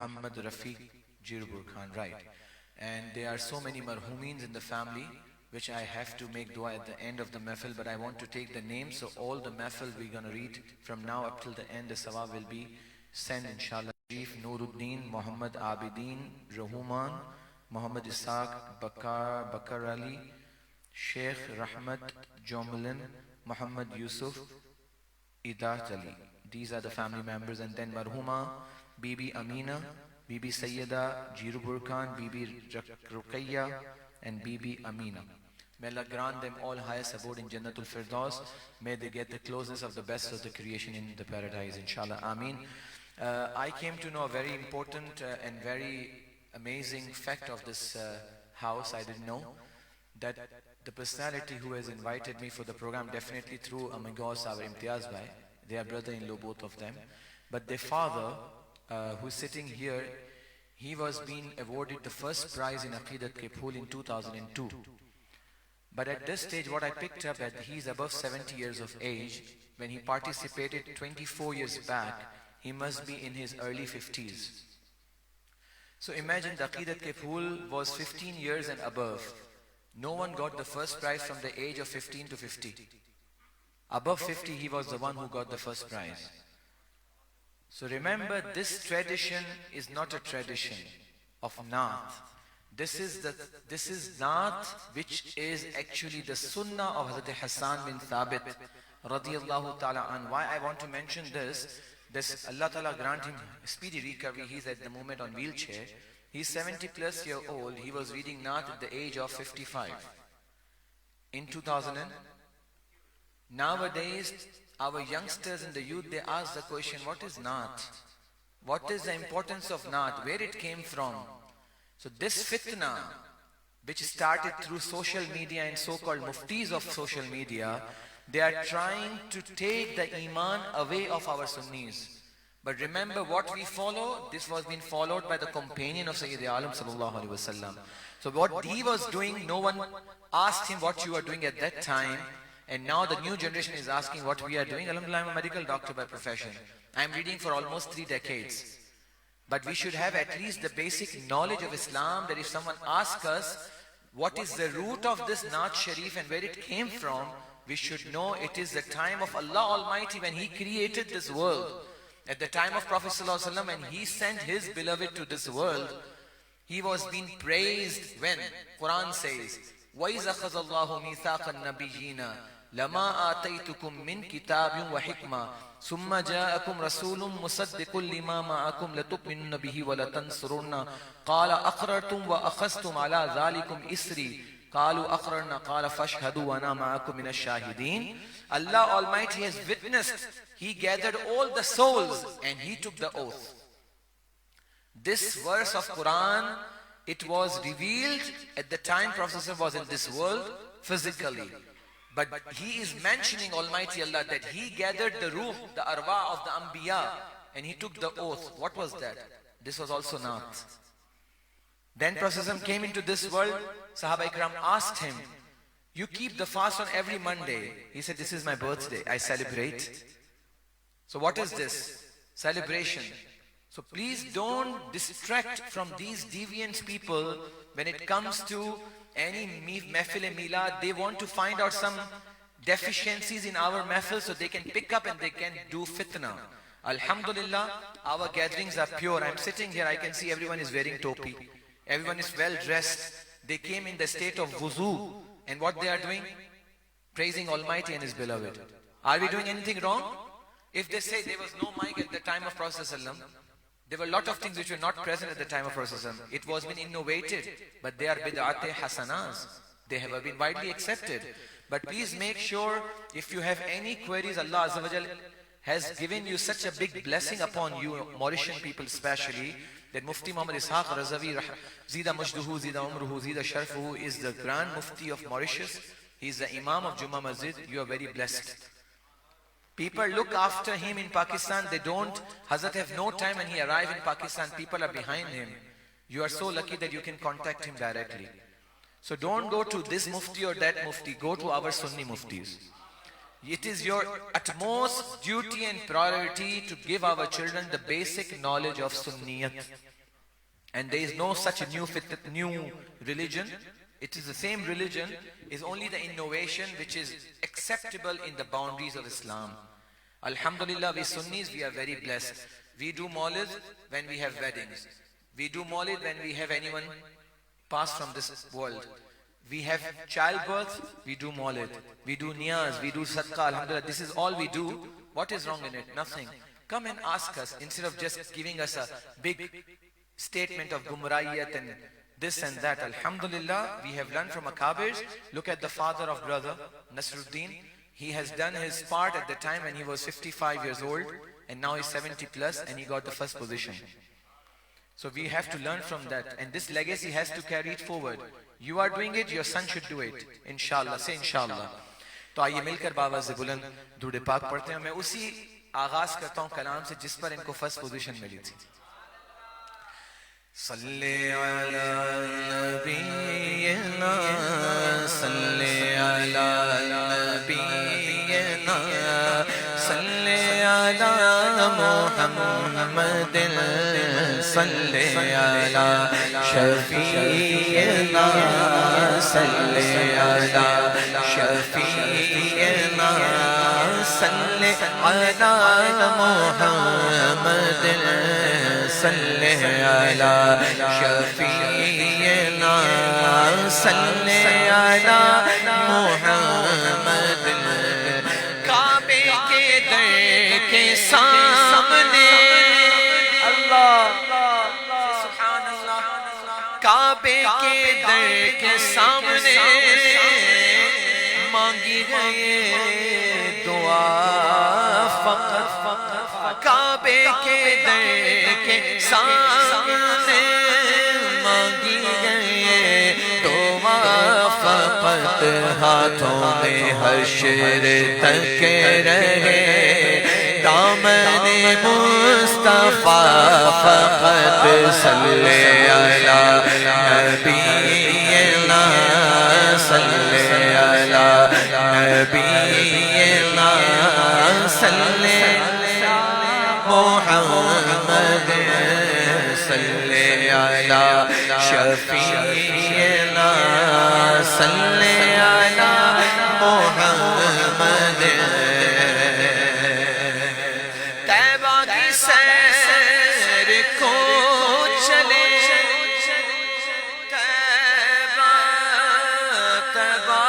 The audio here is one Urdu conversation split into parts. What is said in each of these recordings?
Muhammad Rafiq Jirbur Khan, right? And there are so many marhumeens in the family, which I have to make dua at the end of the mahfil, but I want to take the names, so all the mahfil we're going to read from now up till the end, the sawab will be sent inshallah. Chief Nuruddin, Muhammad Abidin, Rahuman, Muhammad Isaac, Bakar Ali, Sheikh Rahmat Jomalin, Muhammad Yusuf, Idat Ali. These are the family members. And then Marhuma, Bibi Amina, Bibi Sayyida Jirubur Khan, Bibi Ruqayya, and Bibi Amina. May Allah grant them all highest abode in Jannatul Firdaus. May they get the closeness of the best of the creation in the paradise, inshallah. Ameen. I came to know a very important and very amazing fact of this house. I didn't know that the personality who has invited me for the program, definitely through Amigos, our Imtiaz Bhai, they are brother-in-law, both of them. But their father, who's sitting here, he was being awarded the first prize in Aqidat ke Phool in 2002. But at this stage, what I picked up that he's above 70 years of age. When he participated 24 years back, he must be in his early 50s. So imagine the Aqidat ke Phool was 15 years and above. No one got the first prize from the age of 15 to 50. Above 50, he was the one who got the first prize. So remember, this tradition is not a tradition of Naat. This is Naat, which is actually the Sunnah of Hazrat Hassan bin Thabit radiyallahu ta'ala an. Why I want to mention this Allah ta'ala grant him speedy recovery. He's at the moment on wheelchair. He's 70 plus year old. He was reading Naat at the age of 55. In 2000. Nowadays, our youngsters and the youth, they ask the question, what is Naat? What is the importance of Naat? Where it came from? So this fitna, which started through social media and so-called muftis of social media, they are trying to take the iman away of our Sunnis. But remember what we follow, this was being followed by the companion of Sayyid Alam sallallahu alaihi wasallam. So what he was doing, no one asked him what you were doing at that time. And now the new generation is asking what we are doing. Alhamdulillah, I'm a medical doctor by profession. I'm reading for almost 3 decades. But we should have at least the basic knowledge of Islam, that if someone asks us what is the root of this Naat Sharif and where it came from, we should know it is the time of Allah Almighty when He created this world. At the time of Prophet ﷺ, when He sent His beloved to this world, He was being praised when Quran says, وَإِذَا أَخَذَ اللَّهُ مِيثَاقَ النَّبِيِّينَ لما آتيتكم من كتاب وحكمة ثم جاءكم رسول مصدق لما معكم لتؤمنن به ولتنصرن قال أقررتم وأخذتم على ذلكم إسري قالوا أقررنا قال فاشهدوا وأنا معكم من الشاهدين. Allah Almighty has witnessed. He gathered all the souls and He took the oath. This verse of Quran, it was revealed at the time Prophet was in this world physically. But he is mentioning Almighty Allah that He gathered the ruh, the arwah of the Anbiya, and He took the oath. What was that? This was also Naat. Then Prophet came into this world. Sahaba Ikram asked him, you keep the fast on every Monday. He said, this is my birthday. I celebrate. So what is this? Celebration. So please don't distract from these deviant people when it comes to any mehfil milad. They want to find out some deficiencies in our mehfil so they can pick up and they can do fitna. Alhamdulillah, our gatherings are pure. I'm sitting here, I can see everyone is wearing topi. Everyone is well dressed. They came in the state of wuzu. And what they are doing? Praising Almighty and His beloved. Are we doing anything wrong? If they say there was no mic at the time of Prophet ﷺ, there were a lot of things which were not present at the time of Prophet. It was been innovated, but they are bid'ate hasanas. They have been widely accepted. But please make sure, if you have any queries, Allah Azza wa Jal has given you such a big blessing upon you, Mauritian people especially, that Mufti Muhammad Ishaq Razavi, Zida Majduhu, Zida Umruhu, Zida Sharfuhu, is the Grand Mufti of Mauritius. He is the Imam of Jummah Masjid. You are very blessed. People look after him in Pakistan. They don't. Hazrat have no time when he arrives in Pakistan. People are behind him. You are so lucky that you can contact him directly. So don't go to this mufti or that mufti. Go to our Sunni muftis. It is your utmost duty and priority to give our children the basic knowledge of Sunniyat. And there is no such a new religion. It is the same religion, is only the innovation which is acceptable in the boundaries of Islam. Alhamdulillah, we Sunnis, we are very blessed. We do Maulid when we have weddings. We do Maulid when we have anyone pass from this world. We have childbirth, we do Maulid. We do Niyaz, we do Sadaqah, Alhamdulillah. This is all we do. What is wrong in it? Nothing. Come and ask us, instead of just giving us a big statement of Gumraiyat and this and that. Alhamdulillah, we have learned from Akabirs. Look at the father of brother Nasruddin. He has done his part at the time when he was 55 years old, and now he's 70 plus, and he got the first position. So we have to learn from that, and this legacy has to carry it forward. You are doing it, your son should do it. Inshallah, say inshallah. تو آئیے مل کر بابا سے بلند درود پاک پڑھتے ہیں. میں اسی آغاز کرتا ہوں کلام سے جس پر ان کو فرسٹ پوزیشن ملی تھی. صلی علی نبینا صلی علی نبینا صلی علی محمد صلی علی شفیعنا صلی علی شفیعنا صلی علی محمد صلی علی شفیعنا صلی علی محمد. کعبے کے در کے سامنے اللہ سبحان اللہ, کعبے کے در کے سامنے مانگی گئے دعا فقط. کعبے کے در کے سامنے مانگی گئے دعا فقط. ہاتھوں میں حشر تک رہے دامن مصطفیٰ فقط. صلی علی نبینا صلی علی نبینا صلی محمد صلی علی شفیعنا صلی علی محمد. طیبہ کی سیر کو چلے طیبہ طیبہ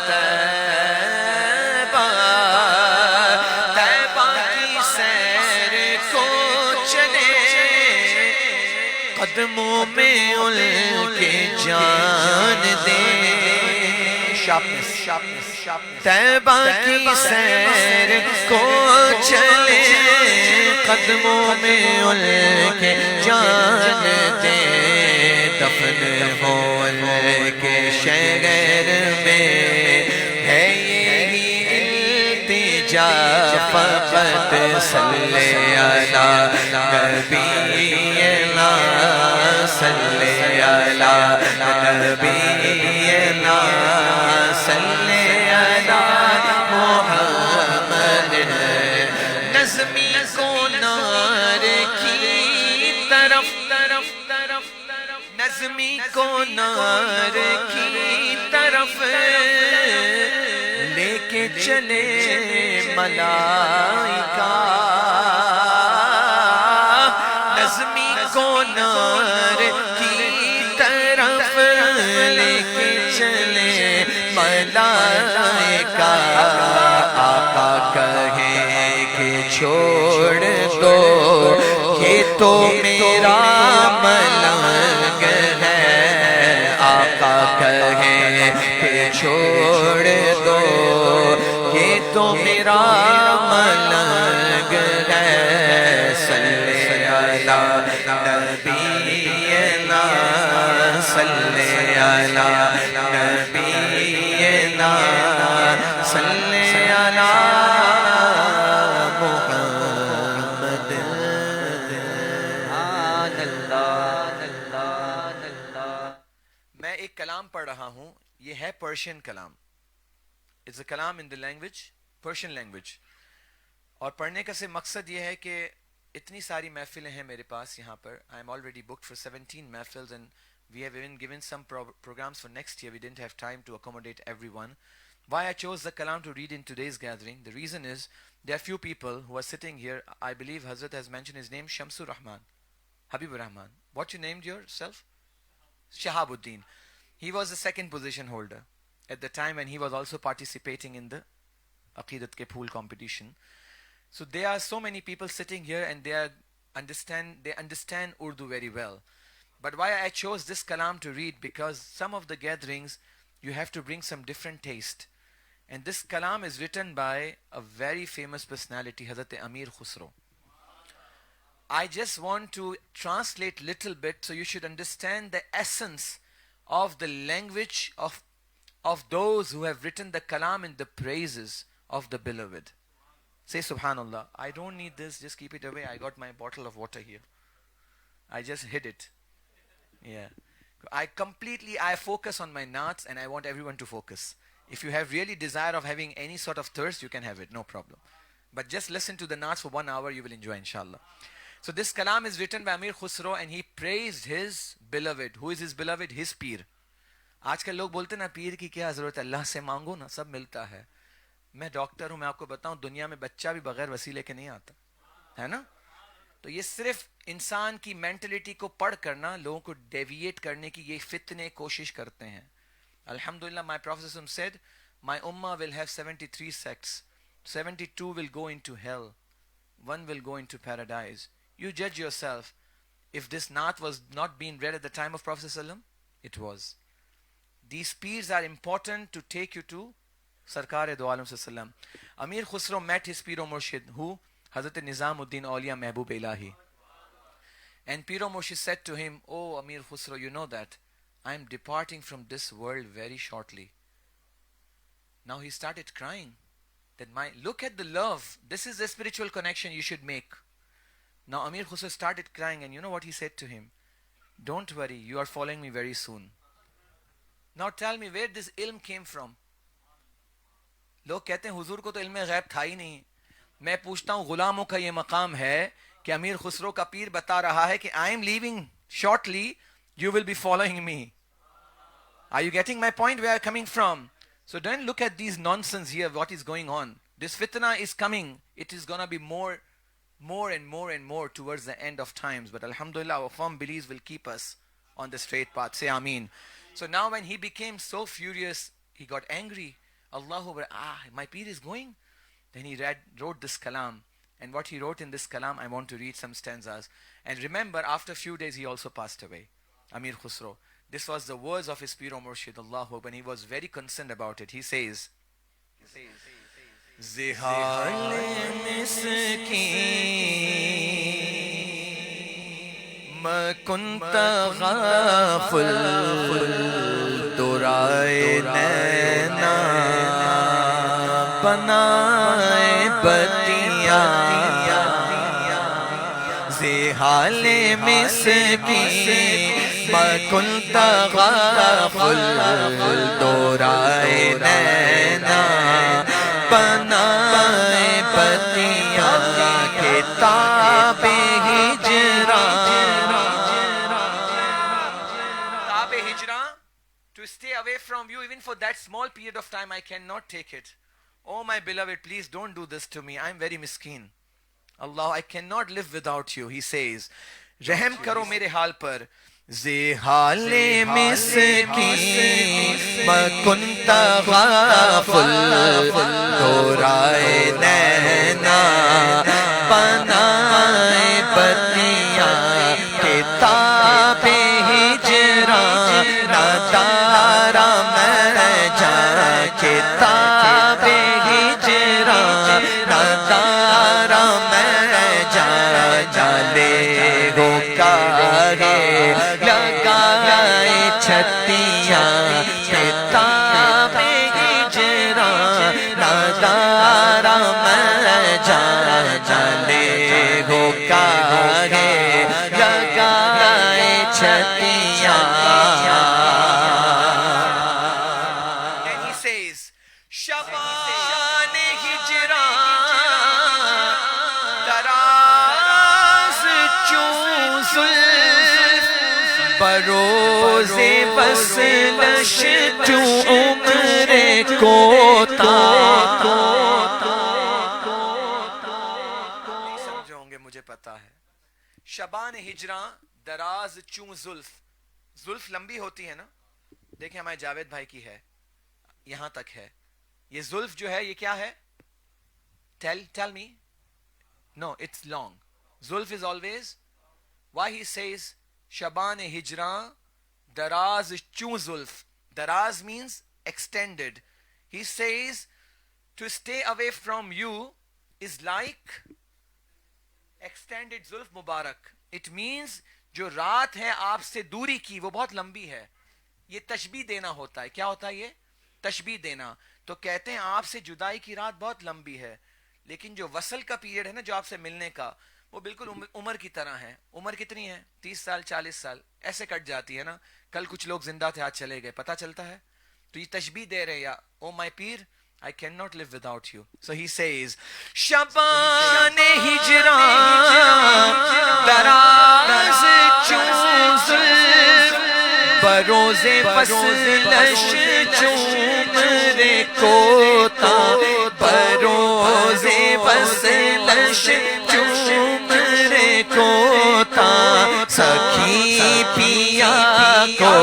طیبہ طیبہ کی سیر کو چلے قدموں میں ان کے جان دے. طیبہ کی سیر کو چلے قدموں میں ان کے جان دے. دفن ہو ان کے شہر میں ہے یہی التجا فقط. صلی علی نبینا صلی علی نبینا صلی علی محمد. نظمی کو نار کی طرف نظمی کو نار کی طرف لے کے چلے ملائکہ. نظمی کو نار کی طرف لے کے چلے ملائکہ. آقا کہیں کہ چھوڑ دو یہ تو میرا ملنگ ہے. آقا کہیں کہ چھوڑ دو یہ تو میرا ملنگ ہے. صلی علی نبینا صلی علی نبینا صلی علی محمد. میں ایک کلام پڑھ رہا ہوں, یہ ہے پرشین کلام. It's a kalam in the language, Persian language. اور پڑھنے کا سے مقصد یہ ہے کہ اتنی ساری محفلیں ہیں میرے پاس یہاں پر. I am already booked for 17 محفلز and we have even given some programs for next year. We didn't have time to accommodate everyone. Why I chose the kalam to read in today's gathering? The reason is there are few people who are sitting here. I believe Hazrat has mentioned his name, Shamsur Rahman, Habibur Rahman. What you named yourself? Shahabuddin. He was the second position holder at the time and he was also participating in the Aqidat Ke Phool competition. So there are so many people sitting here and they understand Urdu very well. But why I chose this kalam to read? Because some of the gatherings you have to bring some different taste. And this kalam is written by a very famous personality, Hazrat Amir Khusro. I just want to translate little bit so you should understand the essence of the language of those who have written the kalam in the praises of the beloved. Say Subhanallah. I don't need this, just keep it away. I got my bottle of water here. I just hid it. Yeah. I focus on my naats and I want everyone to focus. If you have really desire of having any sort of thirst, you can have it, no problem. But just listen to the naats for 1 hour, you will enjoy inshallah. So this kalam is written by Amir Khusro and he praised his beloved. Who is his beloved? His peer. آج کل لوگ بولتے نا پیر کی کیا ضرورت ہے, اللہ سے مانگو نا سب ملتا ہے. میں ڈاکٹر ہوں, میں آپ کو بتاؤں دنیا میں بچہ بھی بغیر وسیلے کے نہیں آتا ہے نا. تو یہ صرف انسان کی مینٹلٹی کو پڑھ کرنا لوگوں کو ڈیویٹ کرنے کی یہ فتنے کوشش کرتے ہیں. Alhamdulillah, my Prophet said, my ummah will have 73 sects. 72 will go into hell. 1 will go into paradise. You judge yourself. If this naat was not being read at the time of Prophet ﷺ, it was. These peers are important to take you to Sarkar do Alam ﷺ. Amir Khusro met his Pir o Murshid, who? Hazrat Nizamuddin Awliya Mehboob Ilahi. And Pir o Murshid said to him, oh Amir Khusro, you know that I am departing from this world very shortly. Now he started crying. Look at the love. This is the spiritual connection you should make. Now Amir Khusro started crying and you know what he said to him? Don't worry, you are following me very soon. Now tell me where this ilm came from. لوگ کہتے ہیں حضور کو تو علم غیب تھا ہی نہیں. میں پوچھتا ہوں غلاموں کا یہ مقام ہے کہ امیر خسرو کا پیر بتا رہا ہے کہ I am leaving shortly, you will be following me. Are you getting my point where I am coming from? So don't look at these nonsense here, what is going on. This fitna is coming. It is going to be more and more towards the end of times. But alhamdulillah, our firm beliefs will keep us on the straight path. Say Ameen. So now when he became so furious, he got angry. Allahu Akbar, my peer is going. Then he wrote this kalam. And what he wrote in this kalam, I want to read some stanzas. And remember, after a few days, he also passed away. Amir Khusro. This was the words of his Pir o Murshid, Allahu Akbar. He was very concerned about it. He says, Zihal miskin ma kunta ghafil durae naina banae batiya Zihal miskin ما كنت غافل دورائے نینا بنائے بتیاں کتاب ہجراں to stay away from you even for that small period of time. I cannot take it. Oh my beloved, please don't do this to me. I am very miskeen. Allah, I cannot live without you. He says, رحم کرو میرے حال پر زحال مسکین ما کنت غافل دورائے نینا بنائے بتیاں کتاب ہجراں ندارا میں جا کتاب ہجراں ندارا میں جا جالے ہو کاغے لگائے چھتیاں کتاب ہجراں ندارا میں جا جالے ہو کاغے لگائے چھتیاں. And he says, Shabbat بروز وصلش تو عمر کوتا. نہیں سمجھے ہوں گے مجھے پتا ہے. شبان ہجراں دراز چوں زلف. زلف لمبی ہوتی ہے نا, دیکھیں ہمارے جاوید بھائی کی ہے, یہاں تک ہے. یہ زلف جو ہے یہ کیا ہے؟ tell me. No, it's long. Zulf is always. Why he says Shaban Hijran Daraz Chun Zulf. Daraz means extended. He says to stay away from you is like extended Zulf Mubarak. It means جو رات ہے آپ سے دوری کی وہ بہت لمبی ہے. یہ تشبیہ دینا ہوتا ہے. کیا ہوتا ہے یہ؟ تشبیہ دینا. تو کہتے ہیں آپ سے جدائی کی رات بہت لمبی ہے, لیکن جو وصل کا پیریڈ ہے نا, جو آپ سے ملنے کا, وہ بالکل عمر کی طرح ہے. عمر کتنی ہے؟ 30 سال 40 سال ایسے کٹ جاتی ہے نا. کل کچھ لوگ زندہ تھے آج چلے گئے, پتہ چلتا ہے. تو یہ تشبیہ دے رہے, یا او مائی پیر I cannot live without you. So he says شبان ہجران دراز چون زلف بروز وصلش چومر کوتا. بروز وصلش چومر کوتا. سخی پیا کو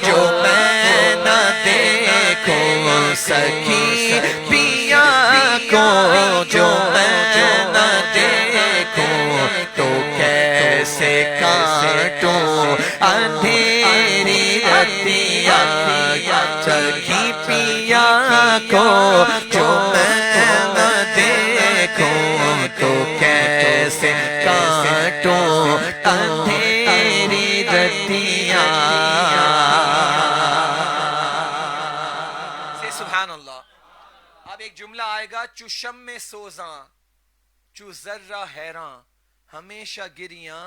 جو میں نہ دیکھوں, سخی پیا کو جو میں نہ دیکھوں, تو کیسے کاٹوں اندھیری رتیاں. سخی پیا کو جو میں نہ دیکھوں, تو کیسے کاٹوں اندھیری رتیاں. سبحان اللہ. اب ایک جملہ آئے گا, چو شم سوزاں چو ذرہ حیراں ہمیشہ گریاں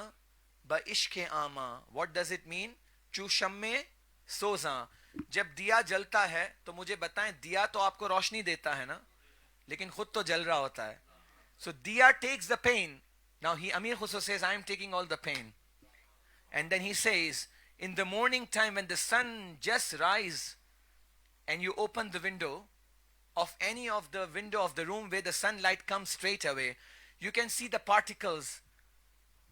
بعشق آماں. What does it mean? چو شم سوزاں, جب دیا جلتا ہے تو مجھے بتائیں, دیا تو آپ کو روشنی دیتا ہے نا, لیکن خود تو جل رہا ہوتا ہے. So diya takes the pain. Now Amir Khusro says, I am taking all the pain. And then he says, in the morning time when the sun just rise and you open the window of any of the window of the room where the sunlight comes straight away, you can see the particles.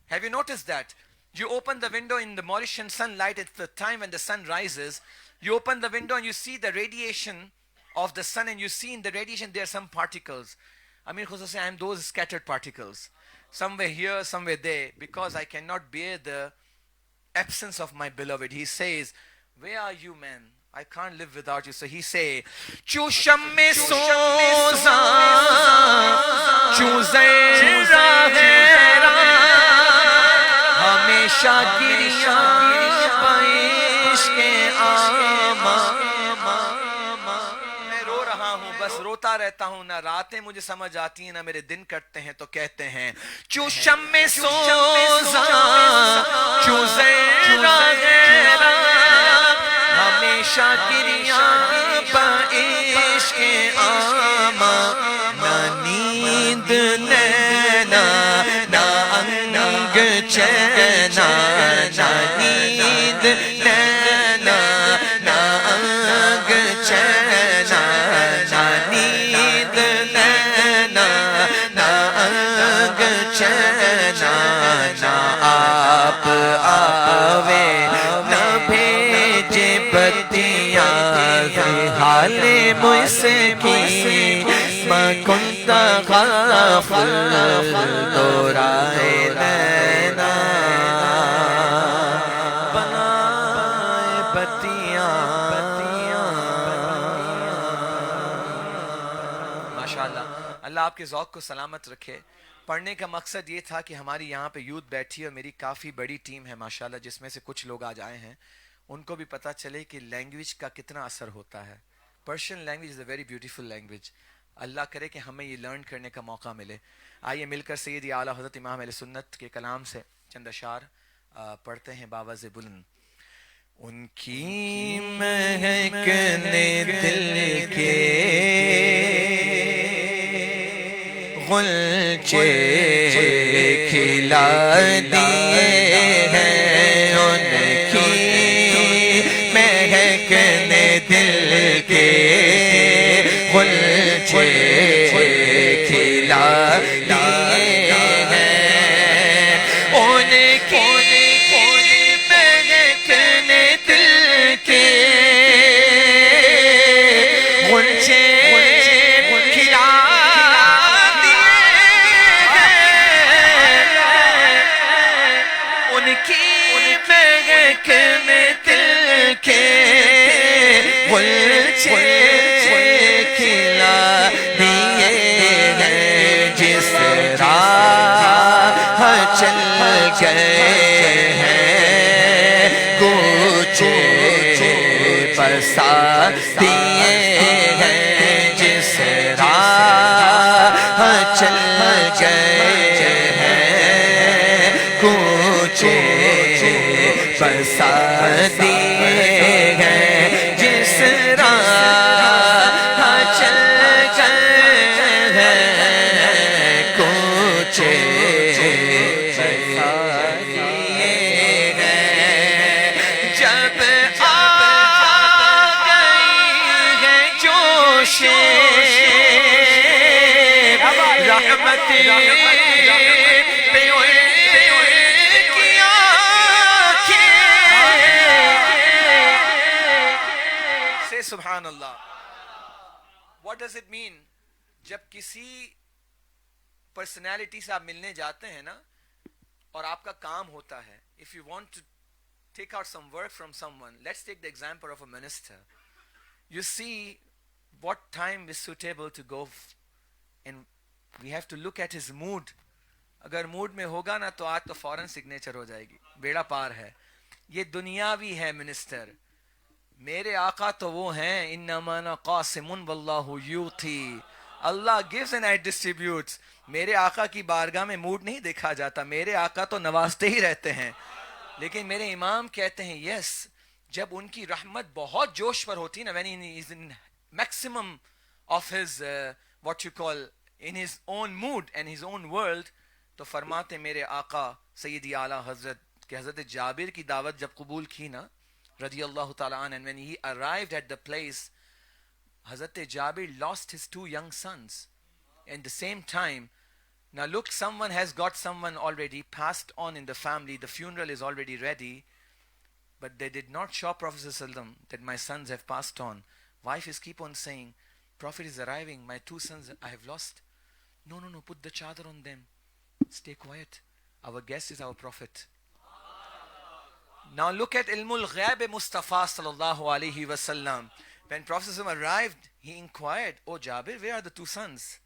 Have you noticed that? You open the window in the Mauritian sunlight at the time when the sun rises, you open the window and you see the radiation of the sun, and you see in the radiation there are some particles. Amir Khusro says, I am those scattered particles. Somewhere here, somewhere there, because I cannot bear the absence of my beloved. He says, where are you, man? I can't live without you. So he say, Chu shamme soza, chu zera hera, hamesha giriyan baishke ama. بس روتا رہتا ہوں, نہ راتیں مجھے سمجھ آتی ہیں نہ میرے دن کٹتے ہیں. تو کہتے ہیں چو شم سوزا چو زیرا غیرا ہمیشہ گریاں بعشق آما. نہ نیند نینا نہ انگ چینا, نہ نیند نینا نہ انگ چینا, آپ آوے نہ بھیجے بتیاں. حال مسکین ما کنت غافل دورائے نینا بنائے بتیاں. ماشاءاللہ, اللہ آپ کے ذوق کو سلامت رکھے. پڑھنے کا مقصد یہ تھا کہ ہماری یہاں پہ یوتھ بیٹھی ہے, اور میری کافی بڑی ٹیم ہے ماشاءاللہ, جس میں سے کچھ لوگ آج آئے ہیں, ان کو بھی پتہ چلے کہ لینگویج کا کتنا اثر ہوتا ہے. Persian language is a very beautiful language. اللہ کرے کہ ہمیں یہ لرن کرنے کا موقع ملے. آئیے مل کر سیدی اعلیٰ حضرت امام اہل سنت کے کلام سے چند اشعار پڑھتے ہیں باوز بلند. ان کی مہکنے دل کے غنچے کھلا دیے ہیں, ان کی مہکنے دل کے غنچے کھلا دیے ہیں، ان کی مہکنے دل کے غنچے کھلا دیے ہیں، جس راہ چل گئے ہیں کوچے بسا دیے ہیں، جس راہ چل گئے ہیں کوچے بسا دیے ہیں، جس راہ چل گئے ہیں کوچے بسا دیے ہیں، جب آ گئی ہے جوش رحمت سبحان اللہ. What does it mean؟ جب کسی پرسنالٹی سے آپ ملنے جاتے ہیں نا اور آپ کا کام ہوتا ہے, if you want to take out some work from someone, let's take the example of a minister. You see what time is suitable to go and we have to look at his mood. اگر موڈ میں ہوگا نا تو آج تو فوراً سگنیچر ہو جائے گی, بیڑا پار ہے. یہ دنیاوی ہے منسٹر. میرے آقا تو وہ ہیں انما انا قاسم واللہ یوتی, اللہ gives and I distributes. میرے آقا کی بارگاہ میں موڈ نہیں دیکھا جاتا, میرے آقا تو نوازتے ہی رہتے ہیں. لیکن میرے امام کہتے ہیں یس, جب ان کی رحمت بہت جوش پر ہوتی نا, when he is in maximum of his what you call in his own mood and his own world, تو فرماتے میرے آقا سیدی اعلیٰ حضرت کہ حضرت جابر کی دعوت جب قبول کی نا رضی اللہ تعالیٰ عنہ, and when he arrived at the place, حضرت جابر lost his 2 young sons in the same time. Now look, someone has got someone already passed on in the family, the funeral is already ready, but they did not show Prophet sallallahu alaihi wasallam that my sons have passed on. Wife is keep on saying, Prophet is arriving, my 2 sons I have lost. No, put the chadar on them, stay quiet, our guest is our Prophet. Now look at Ilmul Ghaib Mustafa sallallahu alaihi wasallam. When Prophet sallallahu alaihi wasallam arrived, he inquired, oh Jabir, where are the 2 sons?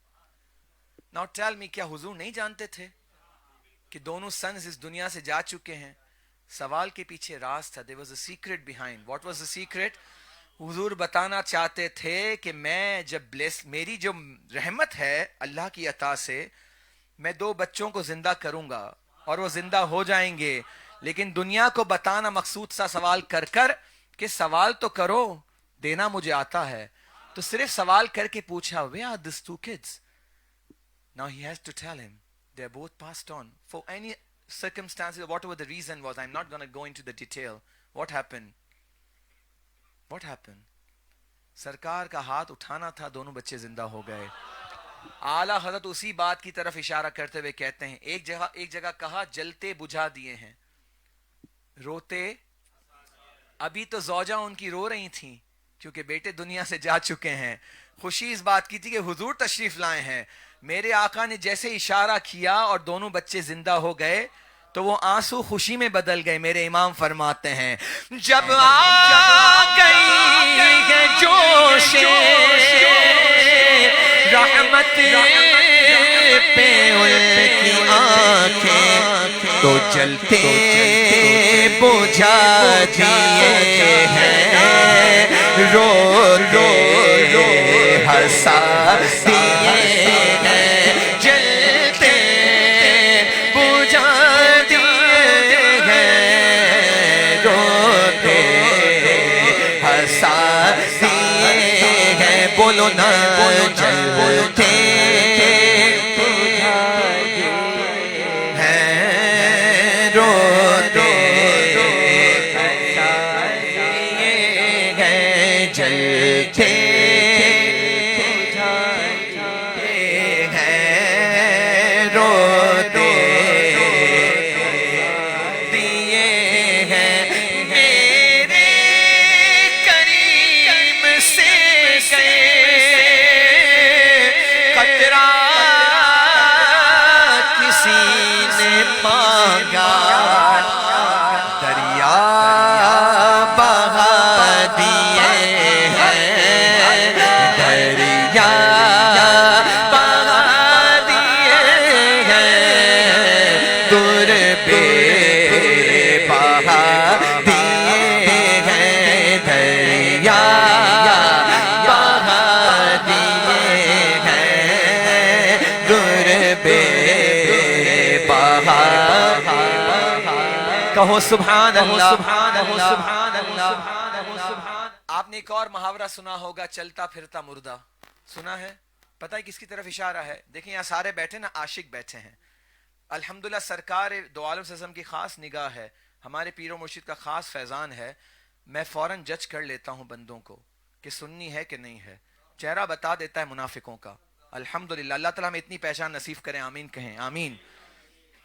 Now tell me, کیا حضور نہیں جانتے تھے کہ دونوں سنز اس دنیا سے جا چکے ہیں؟ سوال کے پیچھے راز تھا. There was a secret behind. What was the secret? حضور بتانا چاہتے تھے کہ میں جب میری جو رحمت ہے اللہ کی عطا سے, میں 2 بچوں کو زندہ کروں گا اور وہ زندہ ہو جائیں گے, لیکن دنیا کو بتانا مقصود سا سوال کر کر کہ سوال تو کرو, دینا مجھے آتا ہے. تو صرف سوال کر کے پوچھا, where are these 2 kids? Now he has to tell him, they are both passed on. For any circumstances, whatever the reason was, I'm not going to go into the detail. What happened? What happened? سرکار کا ہاتھ اٹھانا تھا, دونوں بچے زندہ ہو گئے. اعلیٰ حضرت اسی بات کی طرف اشارہ کرتے ہوئے کہتے ہیں, ایک جگہ کہا جلتے بجھا دیے ہیں, روتے. ابھی تو زوجہ ان کی رو رہی تھیں کیونکہ بیٹے دنیا سے جا چکے ہیں. خوشی اس بات کی تھی کہ حضور تشریف لائے ہیں. میرے آقا نے جیسے اشارہ کیا اور دونوں بچے زندہ ہو گئے تو وہ آنسو خوشی میں بدل گئے. میرے امام فرماتے ہیں جب آ گئی ہے جوش رحمت پہ ان کی آنکھیں, تو جلتے بجھا دیے ہیں, رو ہنسا دیے ہیں, جلتے بجھا دیے ہیں, روتے ہنسا دیے ہیں. بولو نا جلتے ہیں, روتے جلتے ہیں, روتے کہو سبحان اللہ سبحان اللہ سبحان اللہ. آپ نے ایک اور محاورہ سنا ہوگا، چلتا پھرتا مردہ، سنا ہے؟ پتہ ہے کس کی طرف اشارہ ہے؟ دیکھیں یہاں سارے بیٹھے نا، عاشق بیٹھے ہیں. الحمدللہ سرکار دو عالم صلی اللہ علیہ وسلم کی خاص نگاہ ہے، ہمارے پیر و مرشد کا خاص فیضان ہے. میں فوراً جج کر لیتا ہوں بندوں کو کہ سنی ہے کہ نہیں ہے، چہرہ بتا دیتا ہے منافقوں کا. الحمدللہ اللہ تعالیٰ ہمیں اتنی پہچان نصیب کریں، آمین کہیں آمین.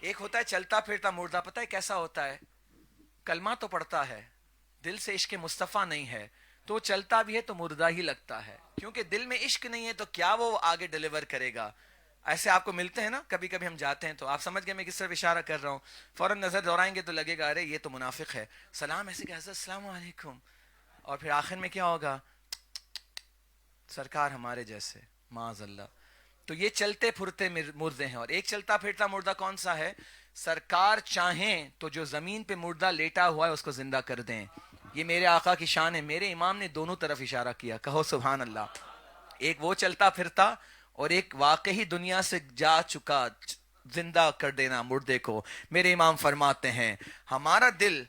ایک ہوتا ہے چلتا پھرتا مردہ، پتہ ہے کیسا ہوتا ہے؟ کلمہ تو پڑھتا ہے، دل سے عشق مصطفیٰ نہیں ہے، تو چلتا بھی ہے تو مردہ ہی لگتا ہے، کیونکہ دل میں عشق نہیں ہے تو کیا وہ آگے ڈیلیور کرے گا. ایسے آپ کو ملتے ہیں نا، کبھی کبھی ہم جاتے ہیں تو آپ سمجھ گئے میں کس طرف اشارہ کر رہا ہوں. فوراً نظر دوڑائیں گے تو لگے گا ارے یہ تو منافق ہے. سلام ایسے کہ حضرت السلام علیکم، اور پھر آخر میں کیا ہوگا؟ سرکار ہمارے جیسے، معاذ اللہ. تو یہ چلتے پھرتے مردے ہیں. اور ایک چلتا پھرتا مردہ کون سا ہے؟ سرکار چاہیں تو جو زمین پہ مردہ لیٹا ہوا ہے اس کو زندہ کر دیں. یہ میرے آقا کی شان ہے. میرے امام نے دونوں طرف اشارہ کیا، کہو سبحان اللہ. ایک وہ چلتا پھرتا اور ایک واقعی دنیا سے جا چکا زندہ کر دینا مردے کو. میرے امام فرماتے ہیں ہمارا دل،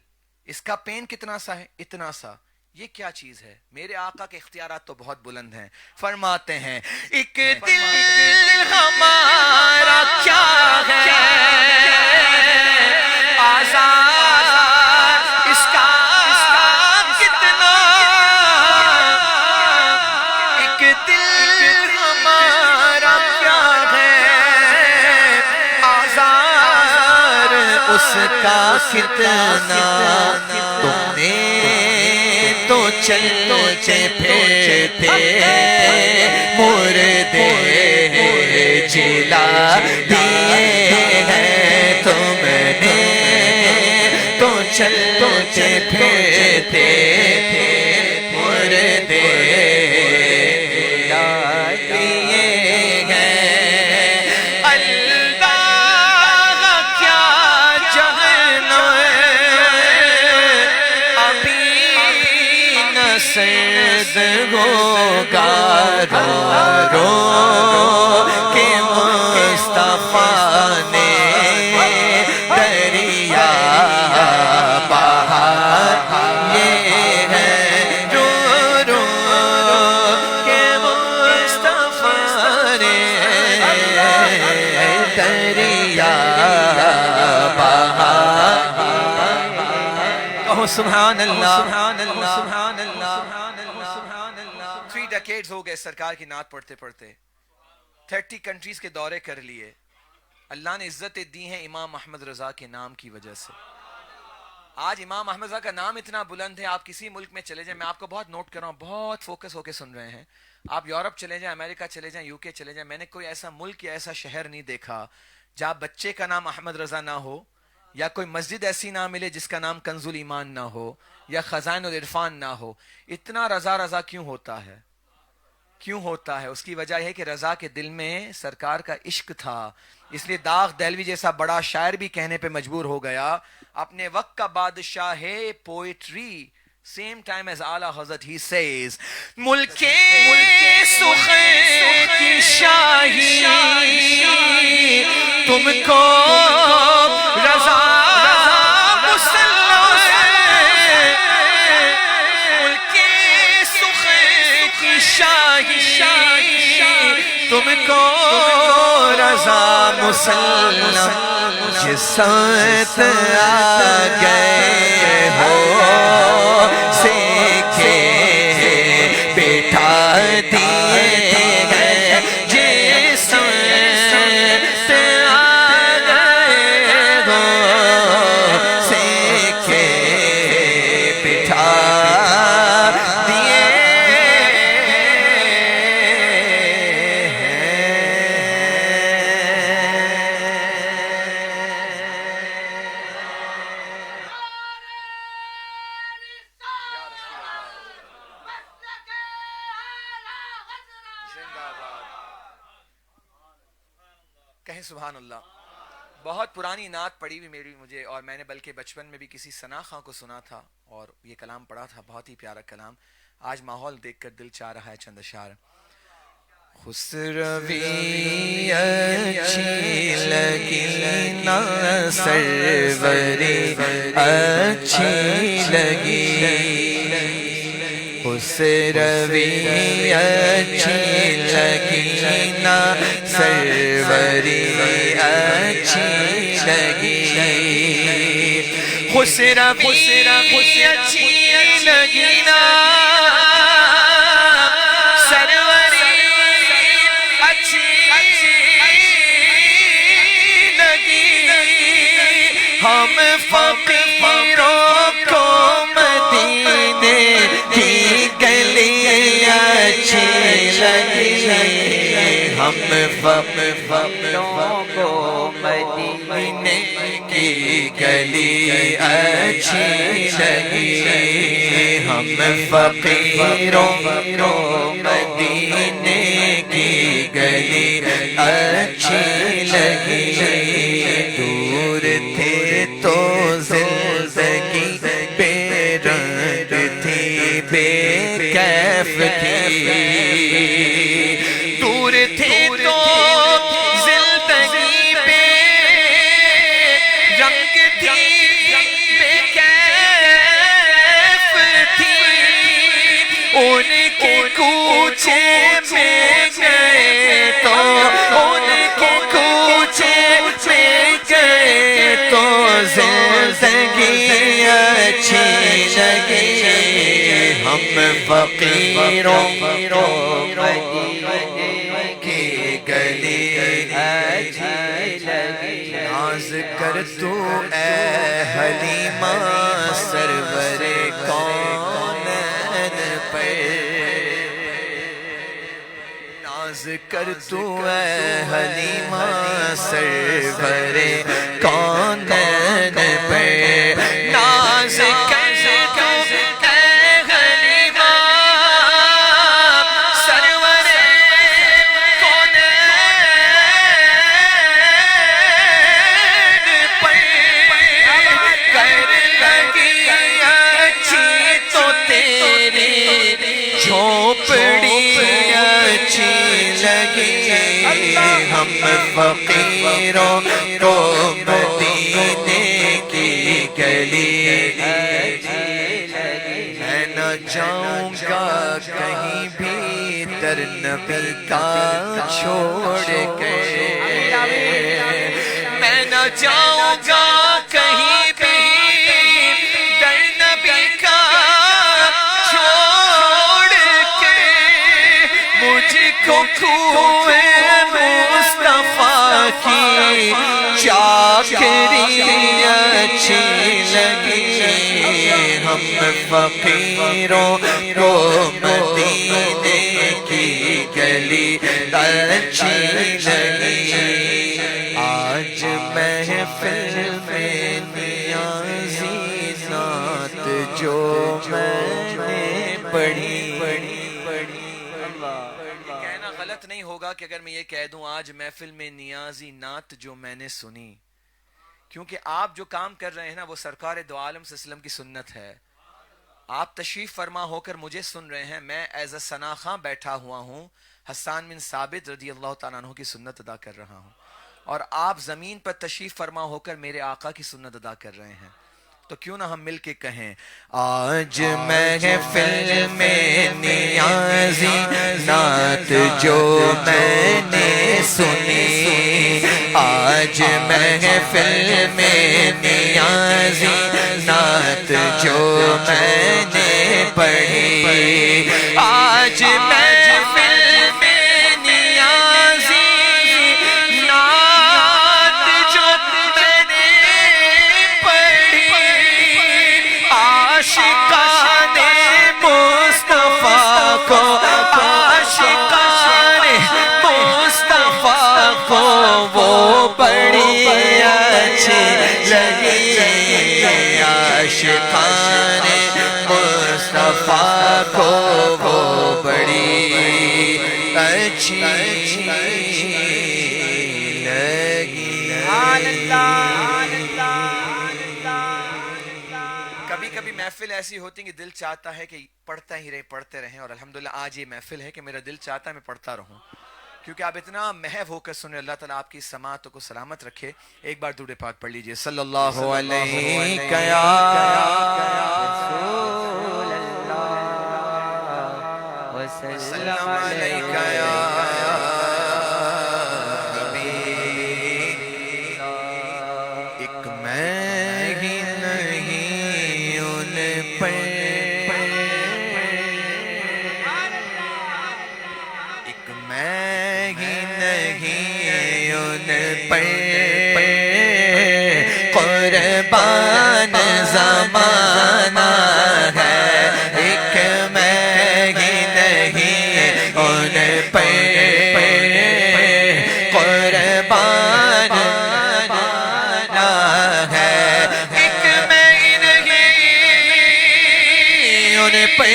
اس کا پین کتنا سا ہے؟ اتنا سا. یہ کیا چیز ہے؟ میرے آقا کے اختیارات تو بہت بلند ہیں. فرماتے ہیں ایک دل ہمارا کیا ہے آزاد اس کا کتنا، ایک دل ہمارا کیا ہے آزاد اس کا کتنا. تم نے تو چلتے پھرتے مردے جلا دیے ہیں، تم نے تو چلتے پھرتے مردے جلا دیے ہیں. اللہ کیا جہنم سرد ہوگا رو رو کہ مصطفیٰ نے دریا بہا. یہ ہے رو رو کہ مصطفیٰ نے دریا بہا. کہو سبحان اللہ سبحان اللہ سبحان اللہ. 3 ڈیکیڈز ہو گئے سرکار کی نعت پڑھتے پڑھتے، 30 کنٹریز کے دورے کر لیے. اللہ نے عزتیں دی ہیں امام احمد رضا کے نام کی وجہ سے. آج امام احمد رضا کا نام اتنا بلند ہے، آپ کسی ملک میں چلے جائیں، میں آپ کو بہت نوٹ کر رہا ہوں، بہت فوکس ہو کے سن رہے ہیں. آپ یورپ چلے جائیں، امریکہ چلے جائیں، UK چلے جائیں، میں نے کوئی ایسا ملک یا ایسا شہر نہیں دیکھا جہاں بچے کا نام احمد رضا نہ ہو، یا کوئی مسجد ایسی نہ ملے جس کا نام کنز الایمان نہ ہو، یا خزائن العرفان نہ ہو. اتنا رضا رضا کیوں ہوتا ہے؟ کیوں ہوتا ہے؟ اس کی وجہ ہے کہ رضا کے دل میں سرکار کا عشق تھا. اس لیے داغ دہلوی جیسا بڑا شاعر بھی کہنے پہ مجبور ہو گیا، اپنے وقت کا بادشاہ ہے poetry. same time as Ala Hazrat he says ملک سخن کی شاہی تم کو رضا مسلم ہے، ملک سخن کی شاہی تم کو رضا مسلم. جس سمت آ گئے ہو سیکھے بیٹھا دیے ہیں، جس سمت آ گئے ہو سیکھے بیٹھا دیے سبحان اللہ. بہت پرانی نعت پڑھی ہوئی میری مجھے، اور میں نے بلکہ بچپن میں بھی کسی ثنا خاں کو سنا تھا اور یہ کلام پڑھا تھا، بہت ہی پیارا کلام. آج ماحول دیکھ کر دل چاہ رہا ہے چند اشعار. خسروی اچھی لگی نا سروری اچھی لگی، خسروی اچھی لگی نا سروری اچھی لگی، خسروی اچھی لگی نا ہم فقیروں کو مدینے کی گلی اچھی لگی، ہم فقیروں کو مدینے کی گلی اچھی لگی، ہم فقیروں کو مدینے کی گلی اچھی لگی، دور تھے تو زندگی بے رنگ تھی بے کیف تھی، دور تھے تو زندگی بے رنگ تھی بے کیف تھی، ان کے کوچے میں گئے تو ان کے کوچے میں گئے تو زندگی اچھی لگی، ہم فقیروں کو مدینے کی گلی اچھی لگی، ناز کر تو اے حلیمہ سرور کونین پہ، ناز کر تو اے حلیمہ سرور کونین پہ، ناز کر تو اے حلیمہ سرور کونین پہ، کر لگی اچھی تو تیری جھوپڑی اچھی لگی، ہم فقیروں کو مدینے کی گلی اچھی لگی، میں نہ جاؤں گا کہیں بھی در نبی کا چھوڑ کے، میں نہ جاؤں گا کہیں بھی در نبی کا چھوڑ کے، مجھ کو کوئے مصطفیٰ کی چاکری اچھی لگی، ہم فقیروں کو مدینے کی گلی اچھی لگی، آج محفل میں نیازی نعت جو میں نے پڑھی، کہنا غلط نہیں ہوگا کہ اگر میں یہ کہہ دوں آج محفل میں نیازی نعت جو میں نے سنی، کیونکہ آپ جو کام کر رہے ہیں نا وہ سرکار دو عالم صلی اللہ علیہ وسلم کی سنت ہے، آپ تشریف فرما ہو کر مجھے سن رہے ہیں، میں ایز اے ثنا خاں بیٹھا ہوا ہوں، حسان بن ثابت رضی اللہ تعالیٰ عنہ کی سنت ادا کر رہا ہوں، اور آپ زمین پر تشریف فرما ہو کر میرے آقا کی سنت ادا کر رہے ہیں، تو کیوں نہ ہم مل کے کہیں آج محفل میں نیازی نعت جو میں نے سنی، آج محفل میں نیازی نعت جو میں نے پڑھی، آج محفل میں نیازی نعت جو میں نے پڑھی، عاشقان مصطفیٰ کو، عاشقان مصطفیٰ کو وہ بڑی اچھی لگی، عاشقان مصطفیٰ کو وہ بڑی اچھی لگی۔ کبھی کبھی محفل ایسی ہوتی ہے کہ دل چاہتا ہے کہ پڑھتا ہی رہے، پڑھتے رہیں، اور الحمدللہ آج یہ محفل ہے کہ میرا دل چاہتا ہے میں پڑھتا رہوں، کیونکہ آپ اتنا محو ہو کر سنیں. اللہ تعالیٰ آپ کی سماعتوں کو سلامت رکھے. ایک بار درود پاک پڑھ لیجئے. صلی اللہ علیہ یا رسول اللہ وسلم علیکہ یا حبیب. ایک میں ہی نہیں ان پر، ایک میں ہی نہیں ان پر، قربان زمانہ ہے. ایک میں ہی نہیں ان پر، قربان زمانہ ہے. ایک میں ہی نہیں ان پر،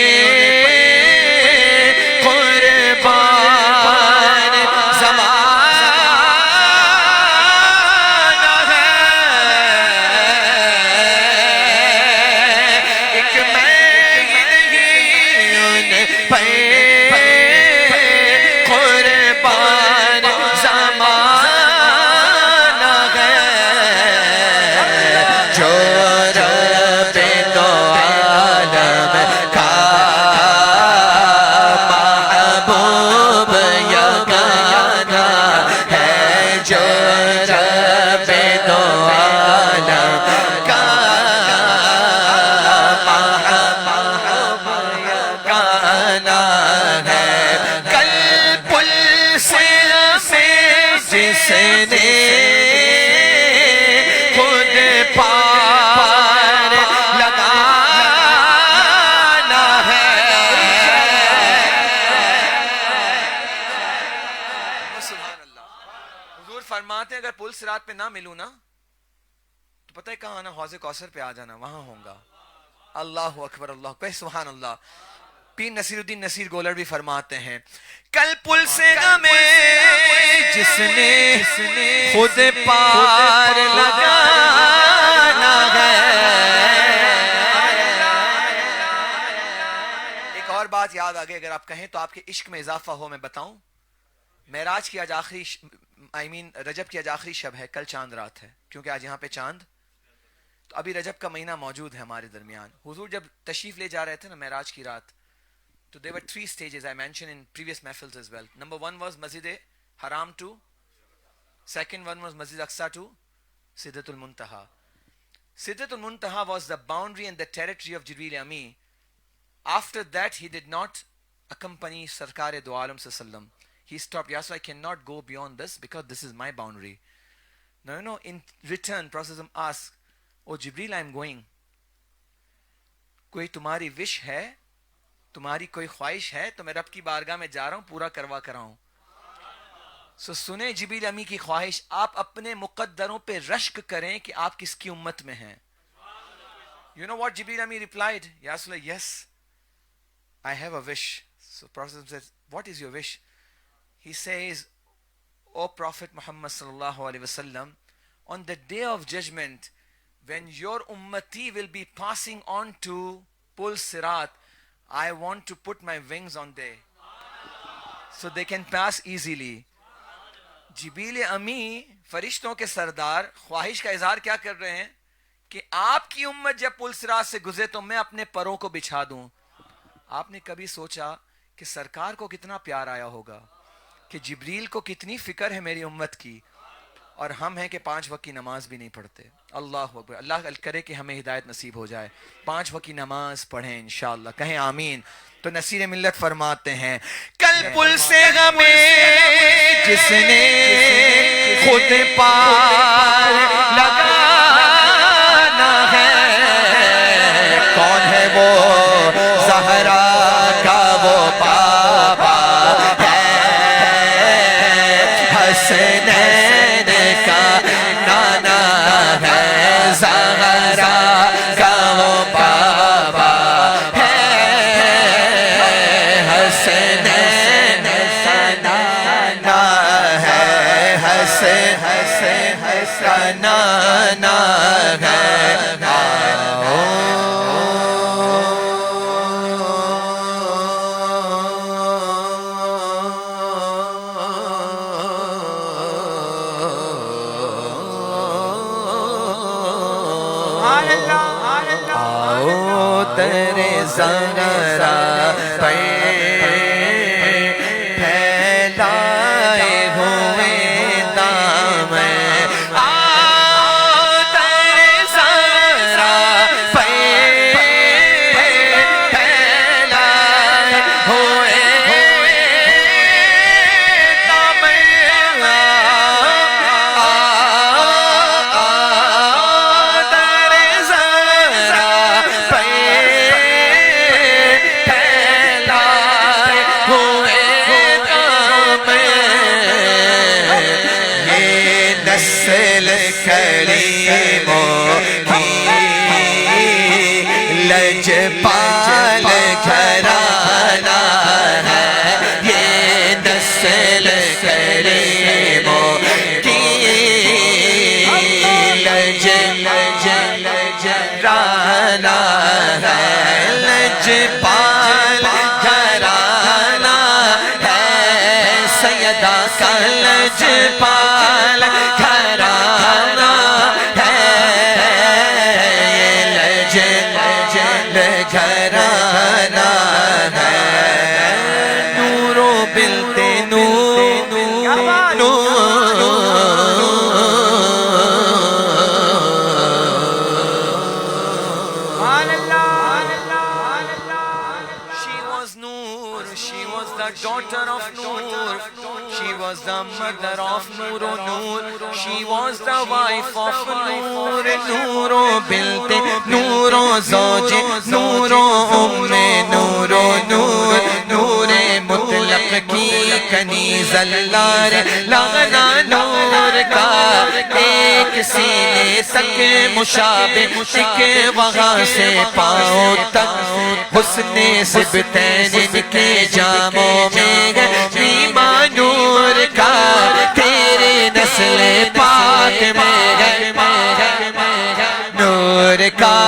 قربان زمانہ ہے. ایک میں ہی نہیں ان پر، قربان زمانہ ہے. جو رب دو عالم کا محبوب یگانہ ہے، جو رب دو عالم کا محبوب یگانہ ہے. کل پل سے جس نے خود پار لگانا ہے. سبحان اللہ. حضور فرماتے ہیں اگر پل صراط پہ نہ ملوں نا تو پتہ ہے کہاں آنا؟ حوض کوثر پہ آ جانا، وہاں ہوں گا. اللہ اکبر. اللہ کہ سبحان اللہ. پیر نصیر الدین نصیر گولر بھی فرماتے ہیں کل پل سے ہمیں جس نے خود پار لگانا ہے. ایک اور بات یاد آ گئی، اگر آپ کہیں تو آپ کے عشق میں اضافہ ہو. میں بتاؤں، معراج کی آج آخری رجب کی آج آخری شب ہے. کل چاند رات ہے، کیونکہ آج یہاں پہ چاند، تو ابھی رجب کا مہینہ موجود ہے ہمارے درمیان. حضور جب تشریف لے جا رہے تھے نا معراج کی رات، تو there were 3 stages I mentioned in previous mahfils as well. Number 1 was Masjid Haram to, second one was Masjid Aqsa to Sidratul Muntaha. Sidratul Muntaha was the boundary and the territory of Jibreel Ami. After that he did not accompany Sarkar do Alam sallam. He stopped. Yes, I cannot go beyond this because this is my boundary. Now you know, in return Prophet asked, oh Jibreel, I am going. کوئی تمہاری وش ہے، تمہاری کوئی خواہش ہے تو میں رب کی بارگاہ میں جا رہا ہوں، پورا کروا کر آؤں. سو سنیں جبریل امی کی خواہش، آپ اپنے مقدروں پہ رشک کریں کہ آپ کس کی امت میں ہیں. You know what Jibreel Ami replied? Ya Rasulullah, yes, I have a wish. So Prophet says, what is your wish? He says, O Prophet Muhammad sallallahu alaihi wasallam, on the day of judgment, when your ummati will be passing on to Pul Sirat, I want to put my wings on there so they can pass easily. جبریل امی فرشتوں کے سردار خواہش کا اظہار کیا کر رہے ہیں کہ آپ کی امت جب پل صراط سے گزرے تو میں اپنے پروں کو بچھا دوں. آپ نے کبھی سوچا کہ سرکار کو کتنا پیار آیا ہوگا، کہ جبریل کو کتنی فکر ہے میری امت کی، اور ہم ہیں کہ 5 وقت کی نماز بھی نہیں پڑھتے. اللہ اکبر. اللہ کرے کہ ہمیں ہدایت نصیب ہو جائے، 5 وقت کی نماز پڑھیں انشاءاللہ. کہیں آمین. تو نصیر ملت فرماتے ہیں کل پل سے ہمیں جس نے خود پار لگانا ہے. کون ہے وہ؟ زہرا کا وہ پاپا ہے، حسنین کا نانا ہے، زہرا کا وہ پاپا ہے، حسنین کا نانا ہے، حسن کا نانا در زہرا پر پھیلائے ہوئے دامن، آؤ در زہرا پر پھیلائے ہوئے دامن، آؤ در زہرا پر پھیلائے ہوئے دامن، یہ نسل کریموں کی لجپال گھرانہ ہے، یہ نسل کریموں کی لجپالانہ ہے، لجپال گھرانہ ہے، سیدہ کا لجپال گھرانہ ہے، یہ گھرانہ ہے، نورو بلتے نور She was Noor, she was the daughter of Noor, she was the mother of Noor o Noor, she was the wife of Noor. Noor o bilte Noor o zawj Noor o umme Noor o Noor, Noor mutlaq کی کنیز اللہ لغنا نور کا، ایک سینے تک مشابہ تک وہاں سے پاؤں تک، حسن سبتین ان کے جاموں میں ہے نیما نور کا، تیرے نسل پاک میں ہے نور کا،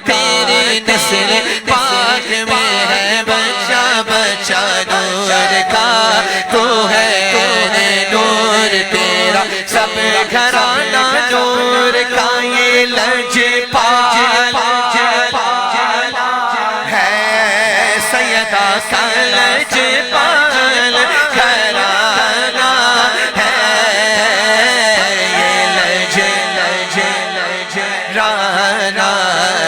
تیرے نسل پاک میں ہے بچہ بچہ نور کا، تو ہے نور تیرا سب گھرانہ نور کا، یہ لجپال ہے، سیدہ کا لجپال گھرانہ ہے، یہ لجپالانہ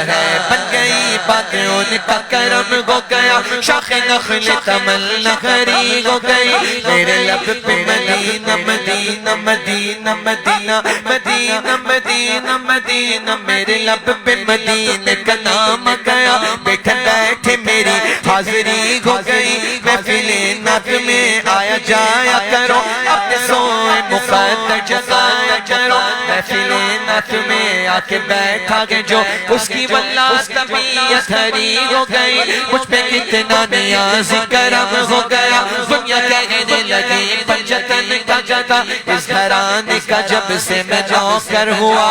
ہے، بن گئی بات ان کا کرم ہو گیا، شاخ نخل تمنا ہری ہو گئی، میرے لب پہ مدینہ مدینہ مدینہ مدینہ مدینہ مدینہ مدینہ، میرے لب پہ مدینہ کا نام گیا، بیٹھے بیٹھے میری حاضری ہو گئی، محفل نعت میں آیا جایا کرو، اپنے سوئے مقدر جگایا کرو، محفل نعت میں آ کے بیٹھا گے جو، اس کی واللہ طبیعت ہری ہو گئی، مجھ پہ کتنا نیاز کرم ہو گیا، دنیا کہنے لگی پنجتن کا گدا، اس گھرانے کا جب سے میں نوکر ہوا،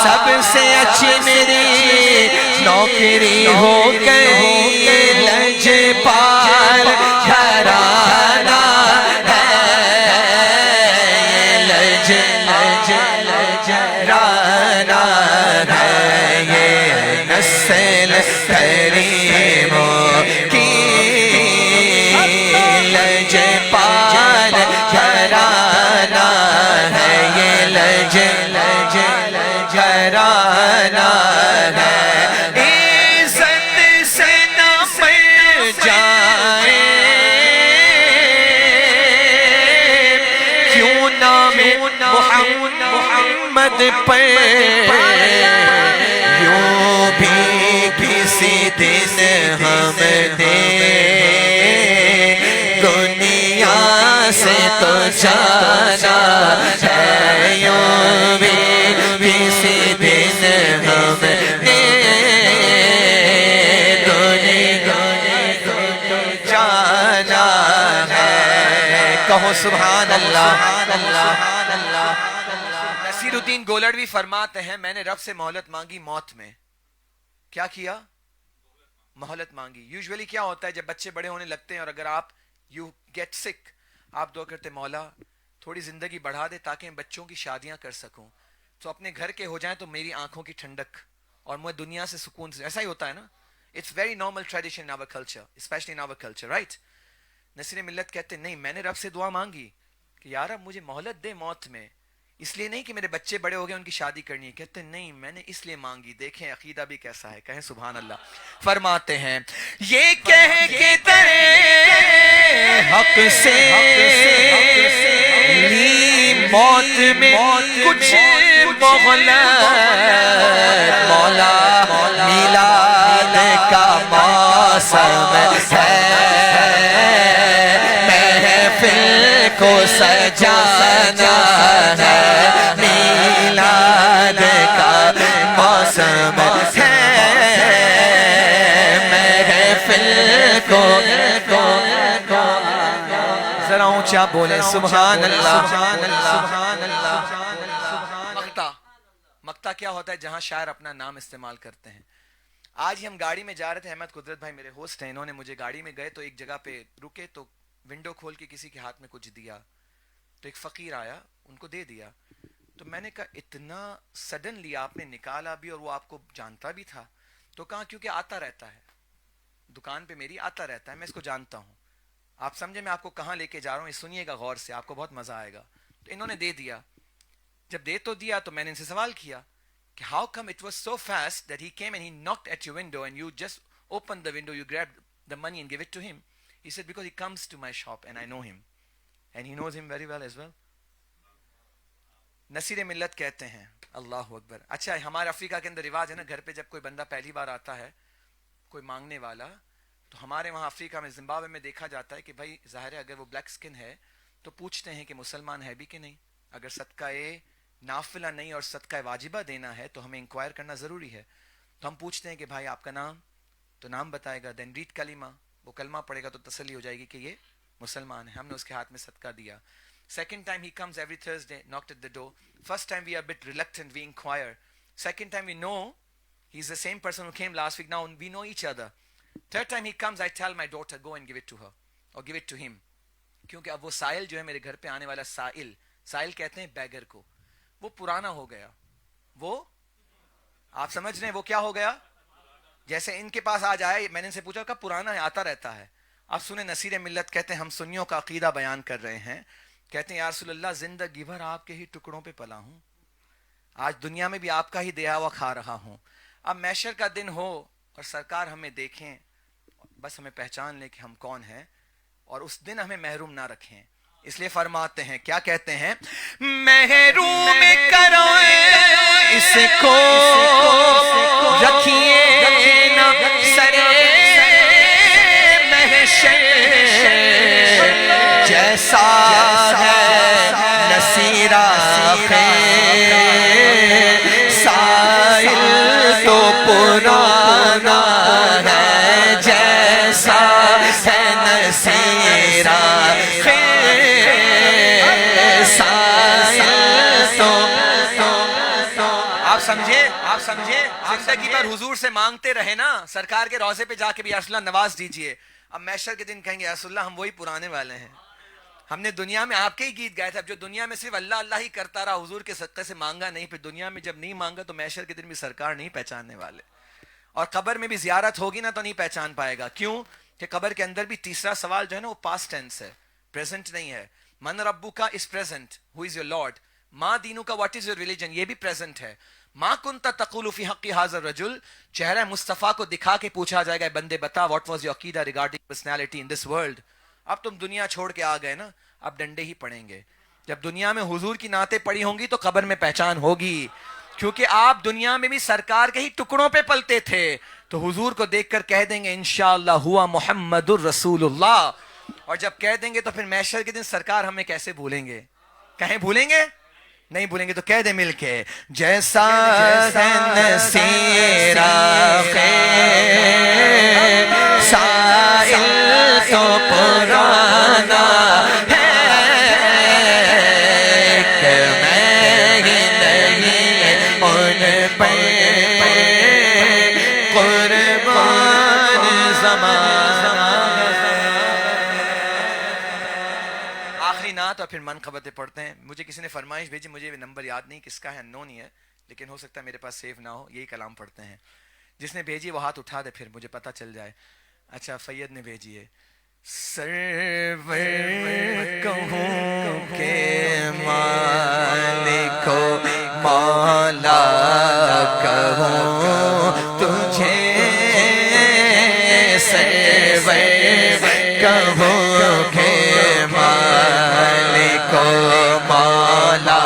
سب سے اچھی میری نوکری ہو گئی، لجپال گھرانہ ہے، لجپالانہ ہے، یہ نسل کریموں کی لجپال گھرانہ ہے، یہ گھرانہ ہے، عزت سے نہ مر جائے کیوں نام محمد پر، یوں بھی کسی دن ہم نے دنیا سے تو جانا ہے، یوں بھی کسی دن ہم نے دنیا سے تو جانا ہے، کہو سبحان اللہ۔ نصیر الدین گولڑوی فرماتے ہیں میں نے رب سے مہلت مانگی موت میں، کیا کیا؟ مہلت مانگی۔ یوزولی کیا ہوتا ہے جب بچے بڑے ہونے لگتے ہیں اور اگر آپ یو گیٹ سک، آپ دعا کرتے مولا تھوڑی زندگی بڑھا دے تاکہ میں بچوں کی شادیاں کر سکوں، تو اپنے گھر کے ہو جائیں تو میری آنکھوں کی ٹھنڈک اور مجھے دنیا سے سکون سے. ایسا ہی ہوتا ہے نا. It's very normal tradition in our culture, especially in our culture, right. نصیر ملت کہتے نہیں, میں نے رب سے دعا مانگی کہ یا رب مجھے مہلت دے موت میں, اس لیے نہیں کہ میرے بچے بڑے ہو گئے ان کی شادی کرنی ہے. کہتے نہیں, میں نے اس لیے مانگی. دیکھیں عقیدہ بھی کیسا ہے, کہیں سبحان اللہ. فرماتے ہیں یہ کہہ کے تیرے حق سے لی موت میں کچھ مہلت, مولا میلاد کا موسم ہے, محفل کو سجانا ہے, میلاد کا موسم ہے, محفل کو. ذرا اونچا بولیں سبحان اللہ. مقطع کیا ہوتا ہے؟ جہاں شاعر اپنا نام استعمال کرتے ہیں. آج ہی ہم گاڑی میں جا رہے تھے, احمد قدرت بھائی میرے ہوسٹ ہیں, انہوں نے مجھے گاڑی میں گئے تو ایک جگہ پہ رکے تو ونڈو کھول کے کسی کے ہاتھ میں کچھ دیا, تو ایک فقیر آیا ان کو دے دیا. تو میں نے کہا اتنا سڈنلی آپ نے نکالا بھی اور وہ آپ کو جانتا بھی تھا؟ تو کہا کیونکہ آتا رہتا ہے, دکان پہ میری آتا رہتا ہے, میں اس کو جانتا ہوں. آپ سمجھے میں آپ کو کہاں لے کے جا رہا ہوں, یہ سنیے گا غور سے, آپ کو بہت مزہ آئے گا. تو انہوں نے دے دیا. جب دے تو دیا تو میں نے ان سے سوال کیا کہ how come it was so fast that he came and he knocked at your window and you just opened the window, you grabbed the money and gave it to him? He said because he comes to my shop and I know him and he knows him very well as well. Naseer ملت کہتے ہیں اللہ اکبر. اچھا ہمارے افریقہ کے اندر رواج ہے نا, گھر پہ جب کوئی بندہ پہلی بار آتا ہے کوئی مانگنے والا, تو ہمارے وہاں افریقہ میں زمبابوے میں دیکھا جاتا ہے کہ بھائی ظاہر ہے اگر وہ بلیک سکن ہے تو پوچھتے ہیں کہ مسلمان ہے بھی کہ نہیں. اگر صدقہ نافلہ نہیں اور صدقہ واجبہ دینا ہے تو ہمیں انکوائر کرنا ضروری ہے. تو ہم پوچھتے ہیں کہ بھائی آپ کا نام, تو نام بتائے گا, دین ریڈ کلمہ, وہ کلمہ پڑھے گا تو تسلی ہو جائے گی کہ یہ مسلمان ہے. ہم نے اس کے ہاتھ میں صدقہ دیا. Second time he comes every Thursday, knocked at the door. First time we are a bit reluctant, we inquire. Second time we know he's the same person who came last week, now we know each other. Third time he comes, I tell my daughter, go and give it to her or give it to him. کیونکہ اب وہ سائل جو ہے میرے گھر پہ آنے والا سائل, سائل کہتے ہیں بیگر کو, وہ پرانا ہو گیا. وہ آپ سمجھ رہے ہیں وہ کیا ہو گیا؟ جیسے ان کے پاس آ جائے, میں نے ان سے پوچھا کہ پرانا ہے, آتا رہتا ہے. اب سنیں نصیر ملت کہتے ہیں ہم سنیوں کا عقیدہ بیان کر رہے ہیں. کہتے ہیں یا رسول اللہ زندگی بھر آپ کے ہی ٹکڑوں پہ پلا ہوں, آج دنیا میں بھی آپ کا ہی دیا ہوا کھا رہا ہوں. اب محشر کا دن ہو اور سرکار ہمیں دیکھیں, بس ہمیں پہچان لیں کہ ہم کون ہیں, اور اس دن ہمیں محروم نہ رکھیں. اس لیے فرماتے ہیں, کیا کہتے ہیں, محروم کرو اس کو رکھیے نہ سرے محشر, جیسا ہے نصیر سائل تو پرانا ہے, جیسا ہے نصیر سائل تو. آپ سمجھے, آپ سمجھے, زندگی بھر حضور سے مانگتے رہے نا, سرکار کے روضے پہ جا کے بھی یا رسول اللہ نواز دیجئے. اب محشر کے دن کہیں گے یا رسول اللہ ہم وہی پرانے والے ہیں, ہم نے دنیا میں آپ کے ہی گیت گائے تھے. اب جو دنیا میں صرف اللہ اللہ ہی کرتا رہا, حضور کے صدقے سے مانگا نہیں, پھر دنیا میں جب نہیں مانگا تو محشر کے دن بھی سرکار نہیں پہچاننے والے, اور قبر میں بھی زیارت ہوگی نا تو نہیں پہچان پائے گا. کیوں کہ قبر کے اندر بھی تیسرا سوال جو ہے نا وہ پاسٹ ٹینس ہے, پریزنٹ نہیں ہے. من ربک is present, who is your lord. ما دینک, واٹ از یور ریلیجن, یہ بھی پریزنٹ ہے. ما کنت تقول فی حق ھذا الرجل, چہرہ مصطفیٰ کو دکھا کے پوچھا جائے گا بندے بتا واٹ واز یور عقیدہ regarding personality in this world. اب تم دنیا چھوڑ کے آ گئے نا, اب ڈنڈے ہی پڑیں گے. جب دنیا میں حضور کی نعتیں پڑھی ہوں گی تو قبر میں پہچان ہوگی, کیونکہ آپ دنیا میں بھی سرکار کے ہی ٹکڑوں پہ پلتے تھے. تو حضور کو دیکھ کر کہہ دیں گے انشاءاللہ ہوا محمد الرسول اللہ, اور جب کہہ دیں گے تو پھر محشر کے دن سرکار ہمیں کیسے بھولیں گے؟ کہیں بھولیں گے؟ نہیں بھولیں گے. تو کہہ دیں مل کے, جیسا ہے نصیر سائل تو پرانا ہے, کہ میں ہی نہیں ان پہ قربان زمانہ. آخری نعت اور پھر منقبتیں پڑھتے ہیں. مجھے کسی نے فرمائش بھیجی, مجھے نمبر یاد نہیں کس کا ہے, نو نہیں ہے, لیکن ہو سکتا ہے میرے پاس سیو نہ ہو. یہی کلام پڑھتے ہیں. جس نے بھیجی وہ ہاتھ اٹھا دے پھر مجھے پتہ چل جائے. اچھا فید نے بھیجی ہے. سرور کہوں کہ مالک و مولا کہوں تجھے, سرور کہوں کہ مالک و مولا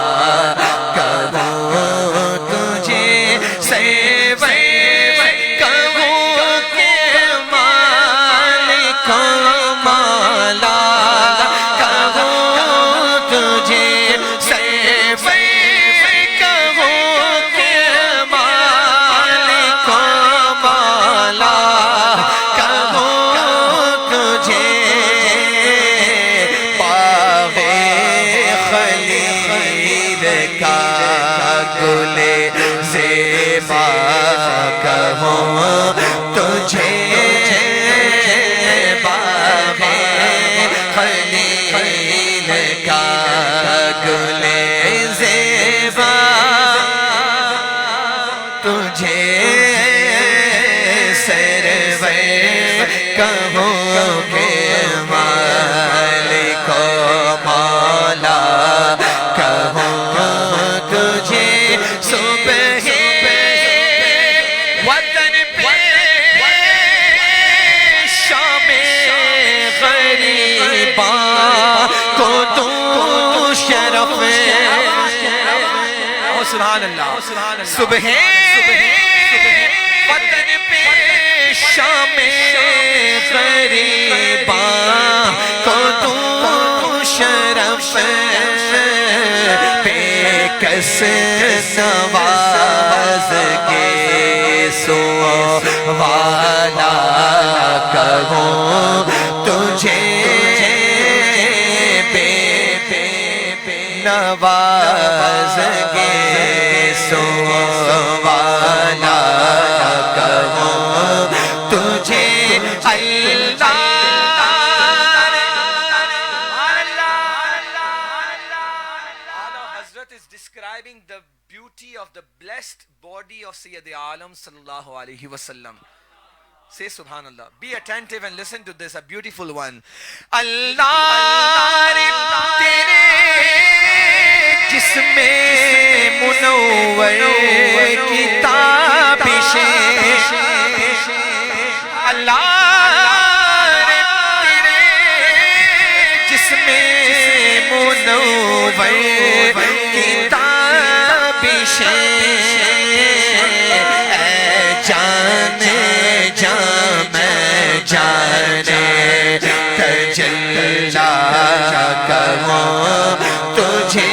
کہوں تجھے, سرور کہوں کہ مالک و مولا کہوں تجھے, سرور کہوں کہ مالک و مولا کہوں تجھے, باغ خلید کا گل زیبا کہوں تجھے, باغ خلیل کا گل زیبا تجھے, سرور کہوں کہ مالک و مولا کہوں تجھے, صبح وطن پہ شام غریباں کو تو شرف, سبحان اللہ, صبح وطن پہ شام غریباں کو تو شرف, بے کس نواز کے سو والا کہوں تجھے, بے نواز کے سو والا کہوں تجھے, Hazrat is describing the beauty of the blessed body of Sayyid Alam sallallahu alaihi wasallam. Say Subhanallah. Be attentive and listen to this, a beautiful one. Allah tere jism munawwar kitabishein, Allah tere jism munawwar جانے جام جانے تجلا کہوں تجھے,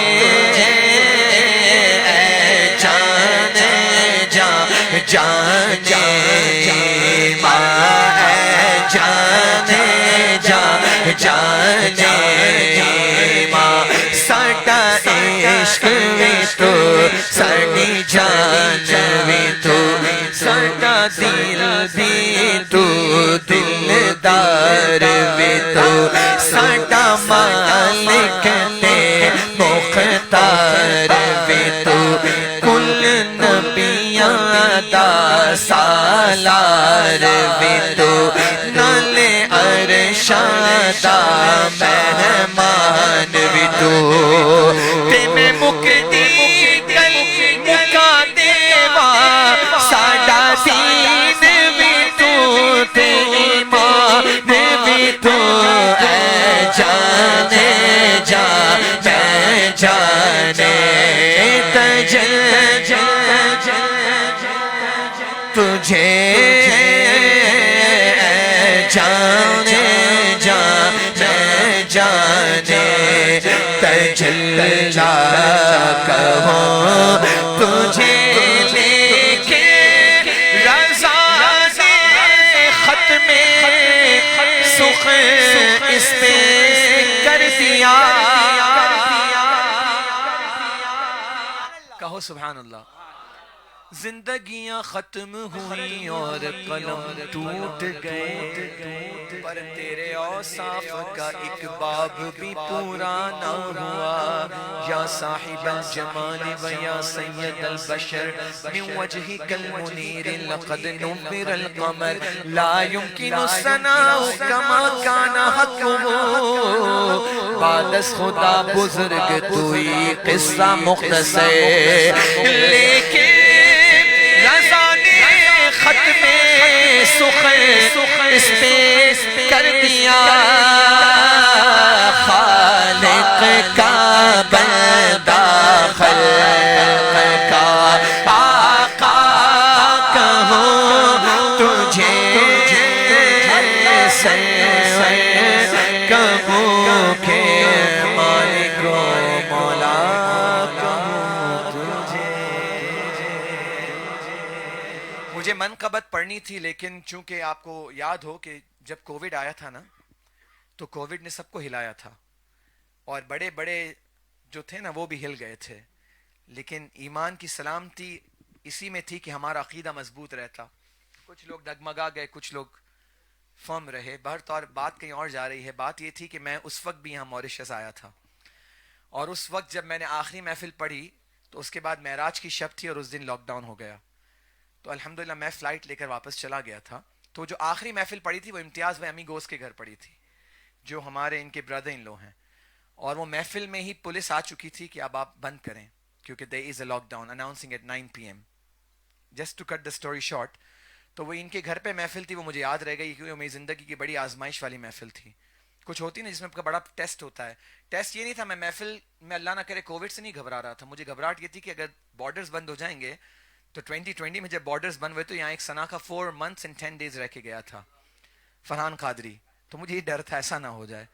جانے جام جانے ماں, جانے جام جانے ماں, ساڈا عشق بھی تو ساڈی جان بھی تو, ساڈا دل بھی تو دلدار بھی تو, ساڈا مالک نے مختار بھی تو, کل نبیاں دا سالار بھی تو, نالے عرشاں دا مہمان بھی تو, تے میں مکدی کل مکا دیوا, ساڈا دین بھی تو تے ایمان بھی تو, اے جانے جا میں جانے تجھے تجھے, اے جانے جا میں جانے تجلا کہوں تجھے, لیکن رضا نے ختم سخ اس پہ کر دیا, کہو سبحان اللہ. زندگیاں ختم ہوئی اور قلم ٹوٹ گئے، پر تیرے اوصاف کا ایک باب بھی پورا نہ ہوا۔ یا صاحب الجمال و یا سید البشر من وجهك المنیر لقد نور القمر لا يمكن الثناء كما كان حقه۔ بعد از خدا بزرگ توئی قصہ مختصر، لیکن ختم سخن اس پہ کر دیا، خالق کا بندہ خلق کا آقا کہوں تجھے، کہوں کہ مالک و مولا کہوں تجھے۔ مجھے منقبت پڑھنی تھی، لیکن چونکہ آپ کو یاد ہو کہ جب کووڈ آیا تھا نا تو کووڈ نے سب کو ہلایا تھا، اور بڑے بڑے جو تھے نا وہ بھی ہل گئے تھے، لیکن ایمان کی سلامتی اسی میں تھی کہ ہمارا عقیدہ مضبوط رہتا۔ کچھ لوگ ڈگمگا گئے، کچھ لوگ فرم رہے، بہرطور بات کہیں اور جا رہی ہے۔ بات یہ تھی کہ میں اس وقت بھی یہاں موریشس آیا تھا، اور اس وقت جب میں نے آخری محفل پڑھی تو اس کے بعد معراج کی شب تھی اور اس دن لاک ڈاؤن ہو گیا، تو الحمدللہ میں فلائٹ لے کر واپس چلا گیا تھا۔ تو جو آخری محفل پڑھی تھی وہ امتیاز و امی گوس کے گھر پڑھی تھی، جو ہمارے ان کے بردر ان لو ہیں، اور وہ محفل میں ہی پولیس آ چکی تھی کہ اب آپ بند کریں کیونکہ there is a lock down announcing at 9 PM just to cut the story short۔ تو وہ ان کے گھر پہ محفل تھی، وہ مجھے یاد رہ گئی کیونکہ میری زندگی کی بڑی آزمائش والی محفل تھی۔ کچھ ہوتی نا جس میں آپ کا بڑا ٹیسٹ ہوتا ہے، ٹیسٹ یہ نہیں تھا، میں محفل میں اللہ نہ کرے کووڈ سے نہیں گھبرا رہا تھا، مجھے گھبراہٹ یہ تھی کہ اگر بارڈرز بند ہو جائیں گے تو 2020 میں جب بارڈرز بند ہوئے تو یہاں ایک سنا کا 4 months and 10 days رہ کے گیا تھا، فرحان قادری، تو مجھے یہ ڈر تھا ایسا نہ ہو جائے۔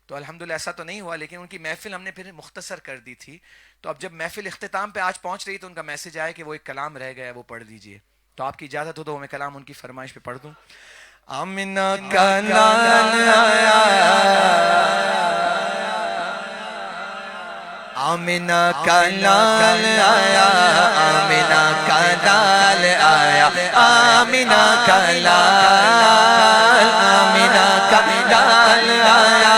تو الحمدللہ ایسا تو نہیں ہوا، لیکن ان کی محفل ہم نے پھر مختصر کر دی تھی۔ تو اب جب محفل اختتام پہ آج پہنچ رہی تو ان کا میسج آیا کہ وہ ایک کلام رہ گیا ہے، وہ پڑھ دیجئے۔ تو آپ کی اجازت ہو تو میں کلام ان کی فرمائش پہ پڑھ دوں۔ آمنہ کا لال آیا، آمنہ کا لال آیا، آمنہ کا لال آیا، آمنہ کا لال، آمنہ کا لال آیا،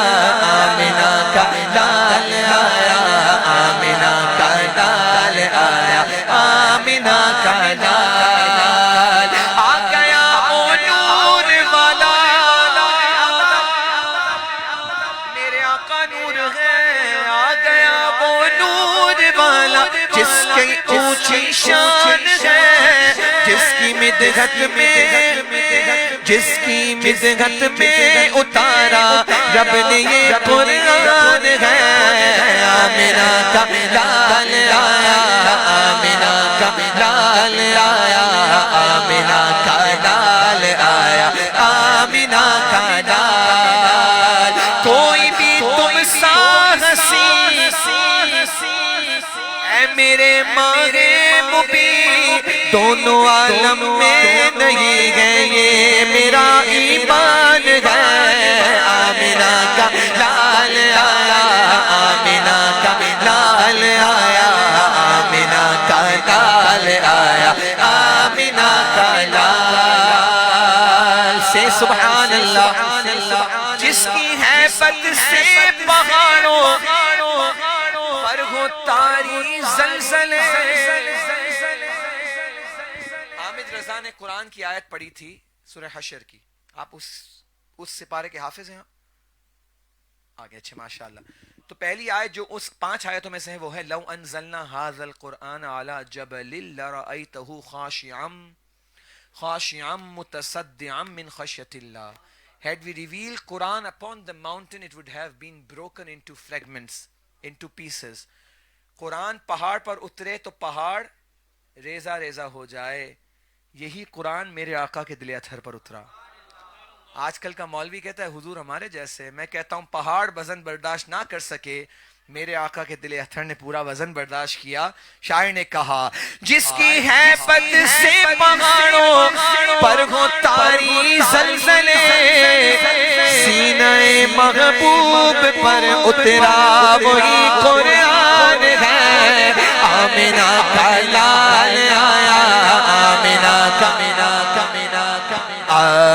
آمنہ کا لال آیا، آمنہ کا لال آیا، آمنہ کا لال آ گیا، او نور والا، میرے آقا نور ہے، آ گیا وہ نور والا جس کی اونچی شان ہے، جس کی مدحت میں اتارا رب نے یہ قرآن ہے۔ آمنہ کا لال آیا، آمنہ کا لال آیا، آمنہ کا لال آیا، آمنہ کا لال۔ کوئی بھی تم سا ہنسی اے میرے ماہ مبین، دونوں عالم میں نہیں ہے، یہ میرا ایمان ہے۔ آمنہ کا لال آیا، آمنہ کا لال آیا، آمنہ کا لال آیا، آمنہ کا لال سے سبحان اللہ، جس کی حیبت سے پہاڑوں پر ہو تاری زلزلے۔ حامد رضا نے قرآن کی آیت پڑھی تھی سورہ حشر کی، آپ اس سپارے کے حافظ ہیں؟ آگے اچھے ماشاءاللہ۔ تو پہلی آیت جو اس 5 آیتوں میں سے ہے وہ ہے لو انزلنا هذا القرآن على جبل لرأيته خاشعا متصدعا من خشية الله۔ Had we revealed Quran upon the mountain, it would have been broken into fragments, into pieces۔ قرآن پہاڑ پر اترے تو پہاڑ ریزہ ریزہ ہو جائے، یہی قرآن میرے آقا کے دل اطہر پر اترا۔ آج کل کا مولوی کہتا ہے حضور ہمارے جیسے، میں کہتا ہوں پہاڑ وزن برداشت نہ کر سکے، میرے آقا کے دل اطہر نے پورا وزن برداشت کیا۔ شاعر نے کہا جس کی حیبت سے پہاڑوں پر ہو تاری زلزلے، سینہ محبوب پر اترا وہی قرآن ہے۔ آمنہ کا لال آیا،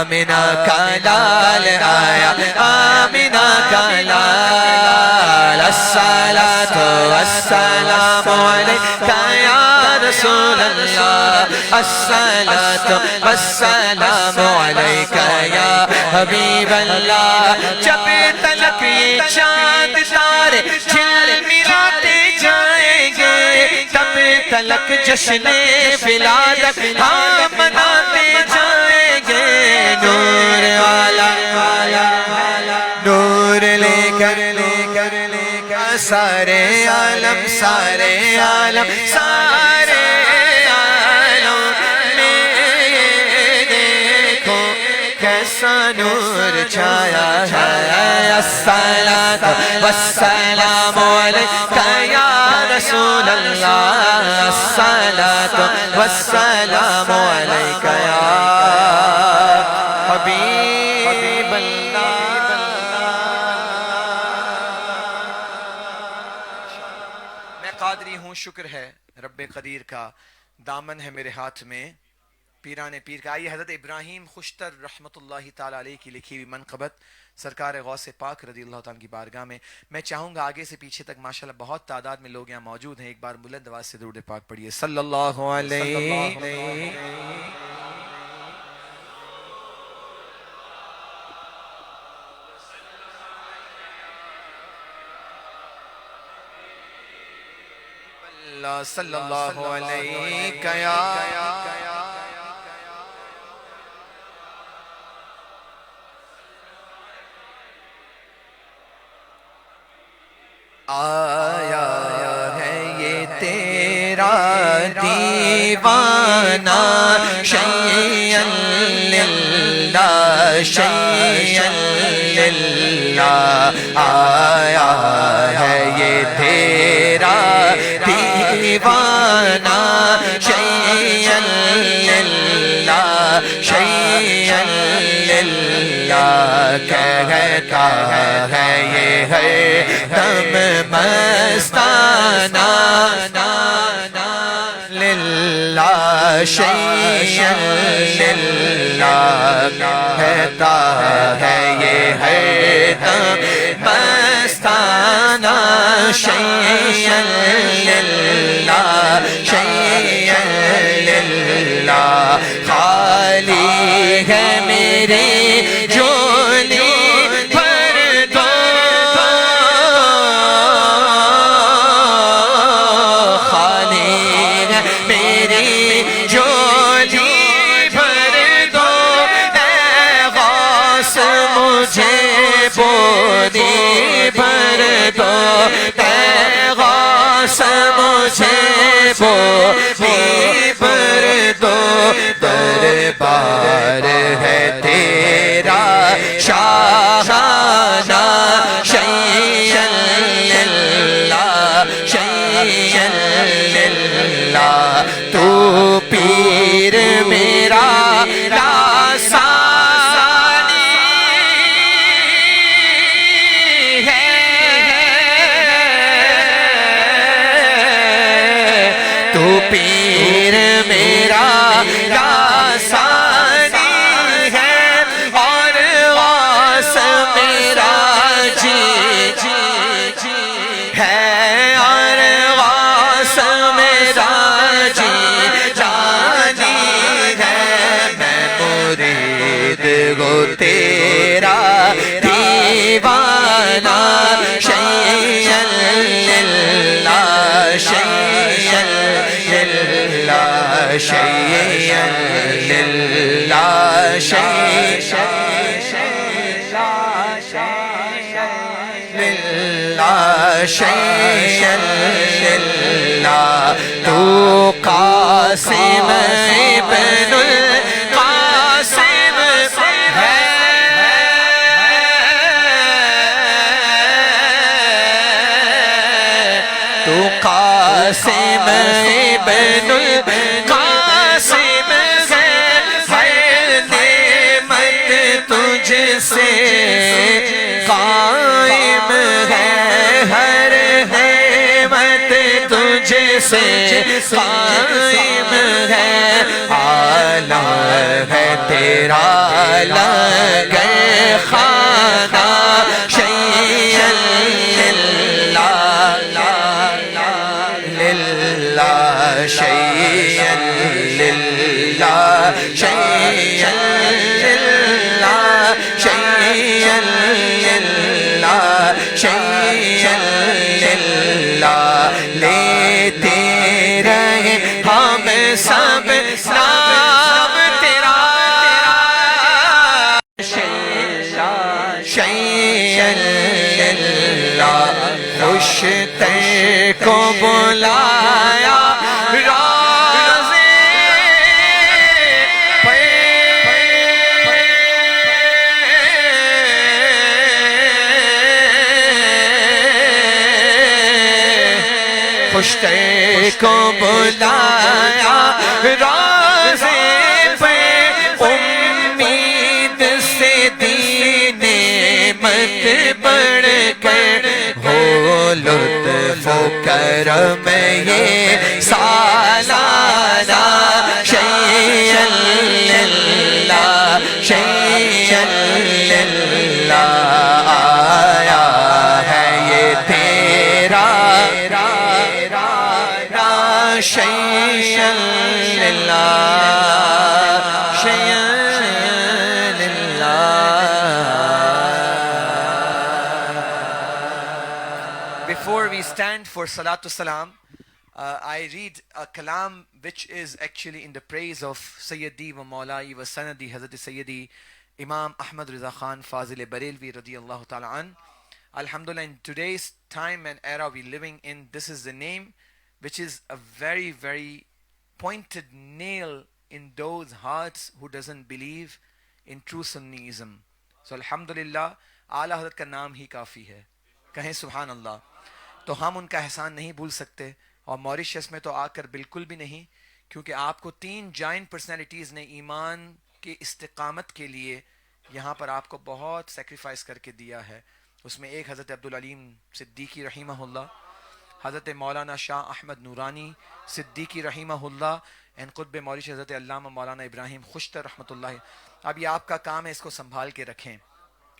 آمینہ کا لال آیا، آمینہ کا لال، الصلاۃ والسلام علیکہ یا رسول اللہ، الصلاۃ والسلام علیکہ یا حبیب اللہ۔ جب تلک یہ چاند تارے جھلملاتے جائیں گے، تب تلک جشن ولادت ہاں مناتے جائیں گے۔ نور والا نور لے کر سارے عالم سارے عالم سارے عالم میں دیکھو کیسا نور چھایا ہے۔ الصلاۃ والسلام علیکہ یا رسول اللہ، الصلاۃ والسلام علیکہ یا حبیب اللہ۔ میں قادری ہوں، شکر ہے رب قدیر کا، دامن ہے میرے ہاتھ میں پیران پیر کا۔ آئیے حضرت ابراہیم خوشتر رحمت اللہ تعالیٰ علیہ کی لکھی ہوئی منقبت سرکار غوث پاک رضی اللہ تعالیٰ کی بارگاہ میں میں چاہوں گا آگے سے پیچھے تک ماشاءاللہ بہت تعداد میں لوگ یہاں موجود ہیں، ایک بار بلند آواز سے درود پاک پڑھیے صلی اللہ علیہ۔ صلی اللہ علیہ یا آیا ہے یہ تیرا دیوانہ، شیئا للہ شیئا للہ، آیا ہے یہ تیرا دیوانہ، شیئا للہ شیئا للہ، کہتا ہے یہ ہے دم مستانہ، للہ شیئا للہ، کہتا ہے یہ ہے دم مستانہ، شیئا للہ شیئا للہ، خالی ہے میری جھولی بھر دو، خالی ہے میری جھولی بھر دو، اے غوث مجھے بودی بھر دو، اے غوث مجھے بودی بھر دو، دربار ہے تیرا شاہانہ، شیئا للہ شیئا للہ، تو پیر میرا لاسانی ہے، تو پیر میرا لاسانی ہے، اور غوث میرا جی ہے، اور غوث میرا جی جانی ہے، میں مرید گو تیرا دیوانہ، شیئا للہ شیئا للہ شیئا للہ شیئا للہ شیئا للہ، تو قاسم ابن القاسم ہے، تو قاسم ابن القاسم ہے، ہر نعمت تجھ سے قائم ہے، ہر نعمت تجھ سے قائم ہے، عالم ہے تیرا لنگر خانہ شیئا للہ للہ شیئا للہ شیئا للہ شیئا للہ شیئا للہ لیتے رہے ہم سب نام تیرا شیئا للہ خوش تر کو بلایا رازے خوش تر کو بلایا رازے پہ امید سے دین مت بڑھ کر ہو لطف و کرم یہ سالانہ شیئا للہ شیئا للہ آیا ہے یہ تیرا شیئا للہ شیئا للہ. Before we stand for Salatul Salam, I read a kalam which is actually in the praise of Sayyidi wa Maulai wa Sanadi Hazrat Sayyidi Imam Ahmad Riza Khan Fazil Barelvi radiyallahu ta'ala an. Alhamdulillah, in today's time and era we're living in, this is the name which is a very, very pointed nail in those hearts who doesn't believe in true Sunnism. So Alhamdulillah, A'la Hazrat ka naam hi kafi hai. کہیں سبحان اللہ. تو ہم ان کا احسان نہیں بھول سکتے، اور موریشس میں تو آ کر بالکل بھی نہیں، کیونکہ آپ کو 3 جائنٹ پرسنالٹیز نے ایمان کے استقامت کے لیے یہاں پر آپ کو بہت سیکریفائس کر کے دیا ہے. اس میں ایک حضرت عبدالعلیم صدیقی رحمہ اللہ، حضرت مولانا شاہ احمد نورانی صدیقی رحمہ اللہ، اینڈ قطب موریشس حضرت علامہ مولانا ابراہیم خوشتر رحمۃ اللہ. اب یہ آپ کا کام ہے، اس کو سنبھال کے رکھیں.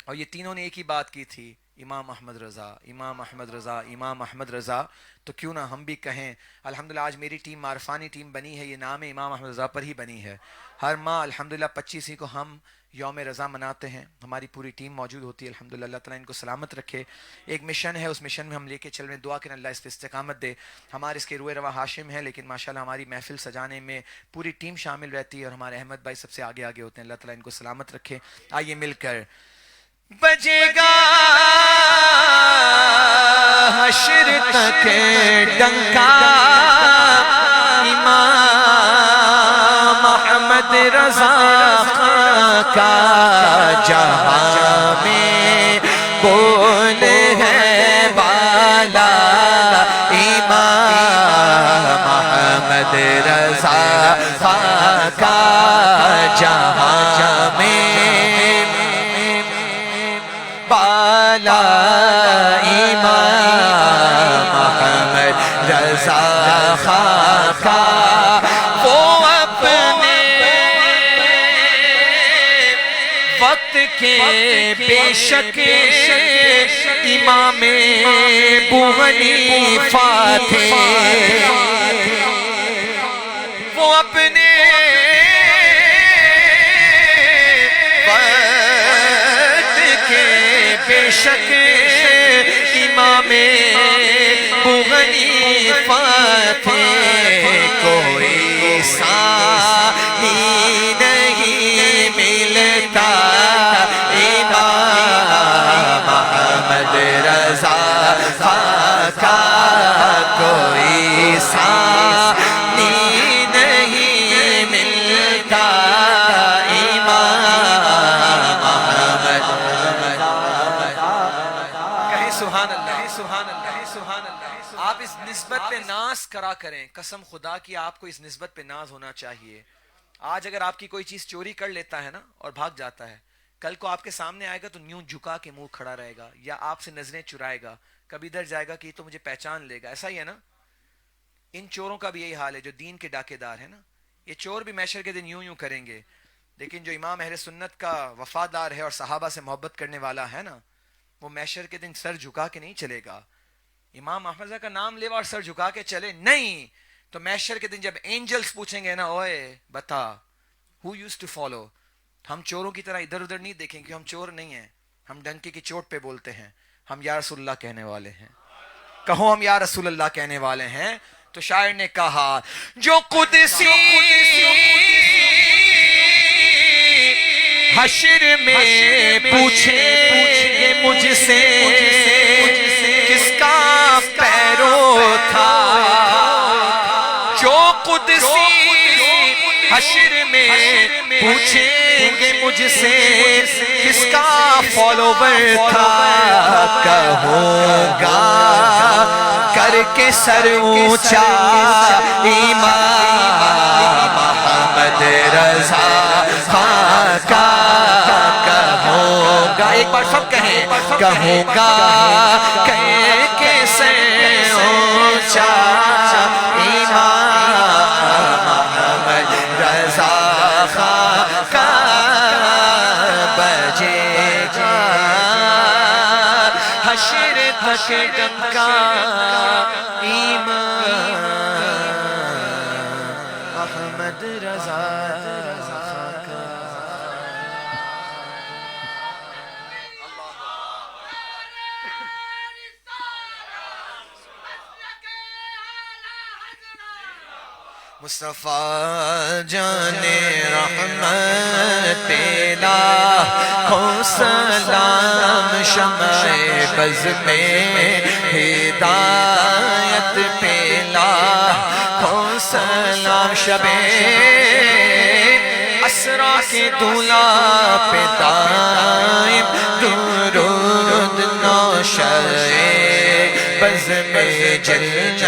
اور یہ تینوں نے ایک ہی بات کی تھی، امام احمد رضا، امام احمد رضا، امام احمد رضا. تو کیوں نہ ہم بھی کہیں. الحمدللہ آج میری ٹیم معرفانی ٹیم بنی ہے، یہ نام امام احمد رضا پر ہی بنی ہے. ہر ماہ الحمدللہ 25 کو ہم یوم رضا مناتے ہیں، ہماری پوری ٹیم موجود ہوتی ہے. الحمدللہ اللہ تعالیٰ ان کو سلامت رکھے. ایک مشن ہے، اس مشن میں ہم لے کے چل رہے ہیں. دعا کریں اللہ اس پہ استقامت دے. ہمارے اس کے روئے روا ہاشم ہے، لیکن ماشاءاللہ ہماری محفل سجانے میں پوری ٹیم شامل رہتی ہے، اور ہمارے احمد بھائی سب سے آگے آگے ہوتے ہیں. اللہ تعالیٰ ان کو سلامت رکھے. آئیے مل کر بجے گا حشر تک ڈنکا امام احمد رضا کا، جہاں میں بول ہے بالا امام احمد رضا کا، جہاں میں بالا امام احمد رضا خاکا. وہ اپنے وقت کے بے شک امام ابو حنیفہ تھے. وہ اپنے بے شک امام ابو حنیفہ تھے. کوئی ثانی نہیں ملتا امام احمد رضا کا، کوئی ثانی نہیں ملتا امام احمد. سبحان اللہ، سبحان اللہ، سبحان اللہ. آپ اس نسبت پہ ناز کرا کریں، قسم خدا کی آپ کو اس نسبت پہ ناز ہونا چاہیے. آج اگر آپ کی کوئی چیز چوری کر لیتا ہے نا اور بھاگ جاتا ہے، کل کو آپ کے سامنے آئے گا تو یوں جھکا کے منہ کھڑا رہے گا، یا آپ سے نظریں چرائے گا. کبھی ادھر جائے گا کہ یہ تو مجھے پہچان لے گا. ایسا ہی ہے نا. ان چوروں کا بھی یہی حال ہے جو دین کے ڈاکے دار ہیں نا. یہ چور بھی محشر کے دن یوں کریں گے. لیکن جو امام اہل سنت کا وفادار ہے اور صحابہ سے محبت کرنے والا ہے نا، وہ محشر کے دن سر جھکا کے نہیں چلے گا. امام احمد کا نام لے اور سر جھکا کے چلے نہیں. تو محشر کے دن جب اینجلز پوچھیں گے نا، اوئے بتا who used to follow، ہم چوروں کی طرح ادھر ادھر نہیں دیکھیں کہ ہم چور نہیں ہیں، ہم ڈنکے کی چوٹ پہ بولتے ہیں، ہم یا رسول اللہ کہنے والے ہیں. کہو ہم یا رسول اللہ کہنے والے ہیں. تو شاعر نے کہا جو قدسی حشر میں پوچھیں گے مجھ سے کس کا پیرو تھا، جو قدسی حشر میں پوچھیں گے مجھ سے کس کا فالوور تھا، کہوں گا کر کے سر اونچا امام محمد رضا خان کا، کہوں گا، ایک بار سب کہیں، کہوں گا کر کے سر اونچا امام محمد رضا خان کا، بجے گا حشر تک ڈنکا امام محمد رضا خان کا. مصطفیٰ جان رحمت لاکھوں سلام، شمع بز میں ہدایت پہ لاکھوں سلام، شب اسرا کے دولہ پہ دائم درود نوشہ بز میں جنت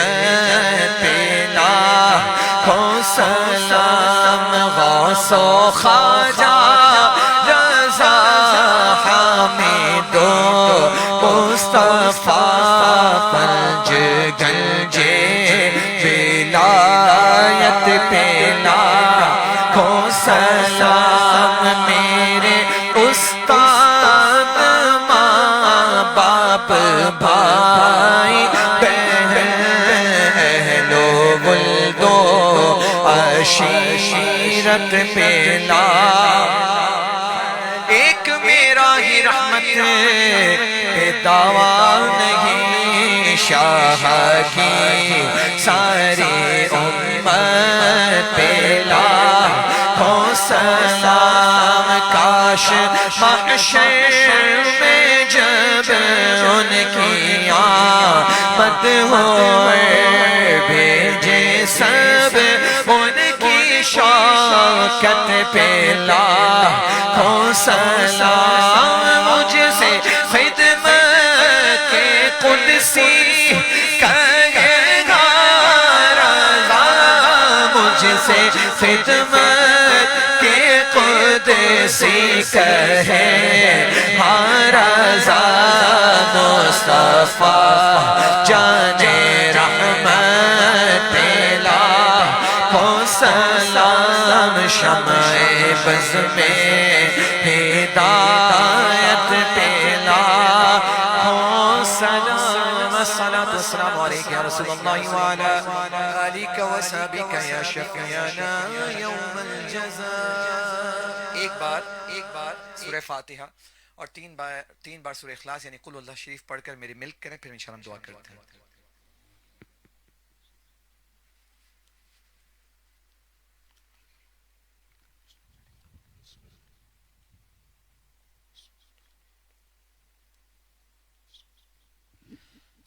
پہ لاکھوں سلام، غوث و خواجہ رضا حامد و مصطفیٰ پنج گنجے ولایت پہ لاکھوں سلام، میرے استاد ماں باپ بھائی بہن و ولد و عشیرت پہ ایک میرا ہی رحمت پہ دعویٰ نہیں، شاہ کی ساری امت پہ لاکھوں سلام، کاش محشر میں جب ان کی آمد ہو بھیجے سب ان کی شوکت پہ لاکھوں سلام، مجھ سے خدمت کے قدسی کہے گا رضا، مجھ سے خدمت کے قدسی کہے ہاں رضا، مصطفیٰ جان رحمت لاکھوں سلام، شمع بز میں ہدایت پہ لاکھوں سلام، الصلاة والسلام علیکہ یا رسول اللہ وعلا آلک و صحبک یا شفیعنا یوم الجزاء. ایک بار سورہ فاتحہ اور تین بار سورہ اخلاص یعنی قل اللہ شریف پڑھ کر میری ملک کریں، پھر انشاءاللہ ہم دعا کرتے ہیں.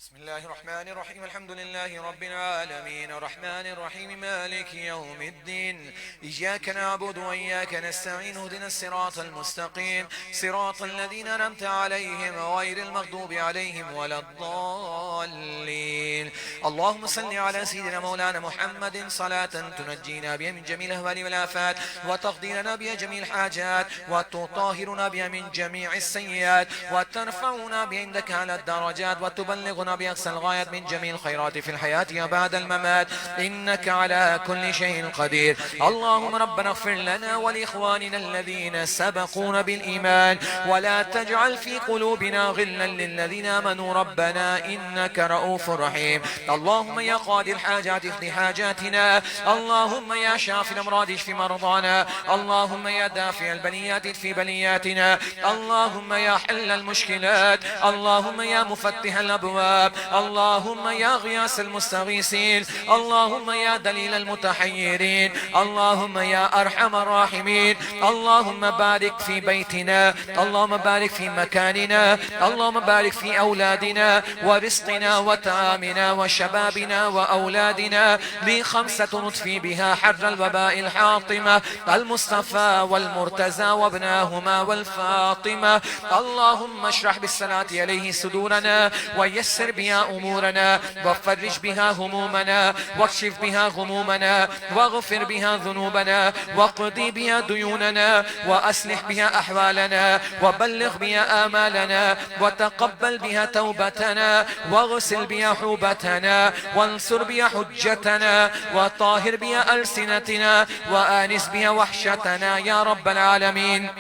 بسم الله الرحمن الرحيم، الحمد لله رب العالمين الرحمن الرحيم مالك يوم الدين، إياك نعبد وإياك نستعين، اهدنا الصراط المستقيم صراط الذين أنعمت عليهم غير المغضوب عليهم ولا الضالين. اللهم صل على سيدنا مولانا محمد صلاة تنجينا بها من جميع الأهوال والآفات، وتقضي لنا بها جميع الحاجات، وتطهرنا بها من جميع السيئات، وترفعنا بها عندك على الدرجات، وتبلغنا بها بأقصى الغاية من جميع الخيرات في الحياة وبعد الممات إنك على كل شيء قدير. اللهم ربنا اغفر لنا ولإخواننا الذين سبقونا بالإيمان ولا تجعل في قلوبنا غلا للذين آمنوا ربنا إنك رؤوف رحيم. اللهم يا قاضي الحاجات اقض حاجاتنا، اللهم يا شافي الأمراض اشف مرضانا، اللهم يا دافع البليات ادف بلياتنا، اللهم يا حل المشكلات، اللهم يا مفتح الأبواب، اللهم يا غياث المستغيثين، اللهم يا دليل المتحيرين، اللهم يا أرحم الراحمين. اللهم بارك في بيتنا، اللهم بارك في مكاننا، اللهم بارك في أولادنا ورزقنا وطعامنا وشبابنا وأولادنا ل5 نطفي بها حر الوباء الحاطمة المصطفى والمرتزى وابناهما والفاطمة. اللهم اشرح بالصلاة عليه صدورنا ويسر بها أمورنا وفرج بها همومنا واكشف بها غمومنا واغفر بها ذنوبنا واقضي بها ديوننا وأصلح بها أحوالنا وبلغ بها آمالنا وتقبل بها توبتنا واغسل بها حوبتنا وانصر بها حجتنا وطاهر بها ألسنتنا وآنس بها وحشتنا يا رب العالمين.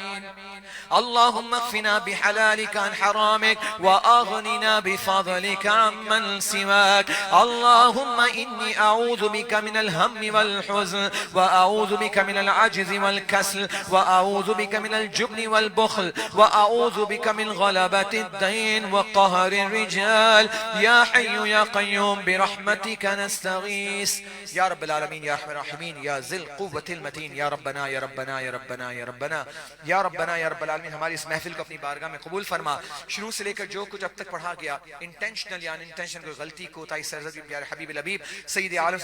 اللهم اكفنا بحلالك عن حرامك وأغننا بفضلك عمن سواك. اللهم إني أعوذ بك من الهم والحزن وأعوذ بك من العجز والكسل وأعوذ بك من الجبن والبخل وأعوذ بك من غلبة الدين وقهر الرجال يا حي يا قيوم برحمتك نستغيث يا رب العالمين يا أرحم الراحمين يا ذي القوة المتين يا ربنا يا ربنا يا ربنا يا ربنا يا ربنا يا رب العالمین. ہماری اس محفل کو اپنی بارگاہ میں قبول فرما. شروع سے لے کر جو کچھ اب تک پڑھا گیا انٹینشنل یا ان انٹینشنل کوئی غلطی کوتاہی سرزد پیارے حبیب الحبیب سید عالم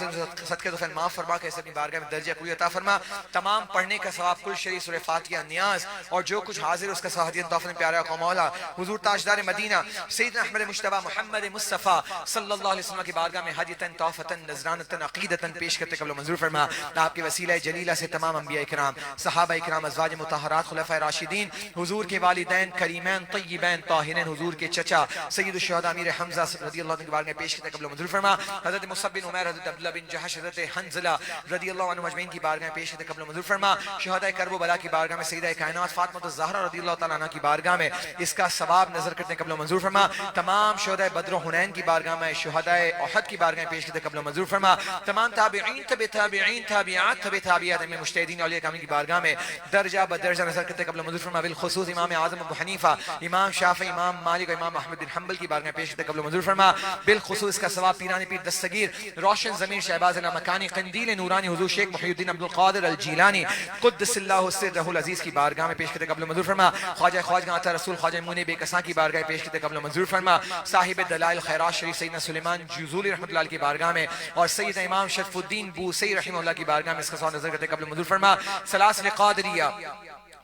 صدقے تو خیر معاف فرما کے اسے اپنی بارگاہ میں درجہ قبول عطا فرما. تمام پڑھنے کا ثواب کل شریف سورہ فاتحہ نیاز اور جو کچھ حاضر اس کا ثواب ہدیہ عطا فرما پیارے آقا مولا حضور تاجدار مدینہ سیدنا احمد مجتبی محمد مصطفی صلی اللہ علیہ وسلم کی بارگاہ میں ہدیۃ تحفۃ نذرانۃ عقیدۃ پیش کرتے قبل منظور فرما. آپ کے وسیلہ جلیلہ سے تمام انبیاء کرام صحابہ کرام ازواج مطہرات خلفائے راشدین حضور کے والدین کریمین طیبین طاہرین حضور کے چچا سید الشہداء امیر حمزہ رضی اللہ عنہ کے بارے میں پیش کرتے قبل منظور فرما. حضرت مصعب بن عمیر حضرت عبداللہ بن جحش حضرت حنظلہ رضی اللہ عنہ مجمعین کی بارگاہ میں پیش کرتے قبل منظور فرما. شہداء کربلا کی بارگاہ میں سیدہ کائنات فاطمہ الزہرا رضی اللہ تعالیٰ عنہ کی بارگاہ میں اس کا ثواب نظر کرتے قبل منظور فرما. تمام شہداء بدر و حنین کی بارگاہ میں شہداء احد کی بارگاہ میں پیش کرتے قبل منظور فرما. تمام تابعین تابعین تابعات تابعات میں مجتہدین اولیاء کرام کی بارگاہ میں درجہ بدرجہ نظر کرتے قبل منظور فرما. بالخصوص امام اعظم ابو حنیفہ امام شافعی امام مالک اور امام احمد بن حنبل کی بارگاہ میں پیش کرتے قبل منظور فرما. بالخصوص کا ثواب پیران پیر دستگیر روشن ضمیر شہباز مکانی قندیل نورانی حضور شیخ محی الدین عبد القادر الجیلانی قدس اللہ سرہ العزیز کی بارگاہ میں پیش کرتے قبل منظور فرما. خواجہ خواجہ عطا رسول خواجہ معین بے کساں کی بارگاہ میں پیش کرتے قبل منظور فرما. صاحب دلائل خیرات شریف سیدنا سلیمان جوزولی رحمۃ اللہ کی بارگاہ میں اور سید امام شرف الدین بوسی رحمہ اللہ کی بارگاہ میں اس کا ثواب نظر کرتے قبل منظور فرما. سلاسل قادریہ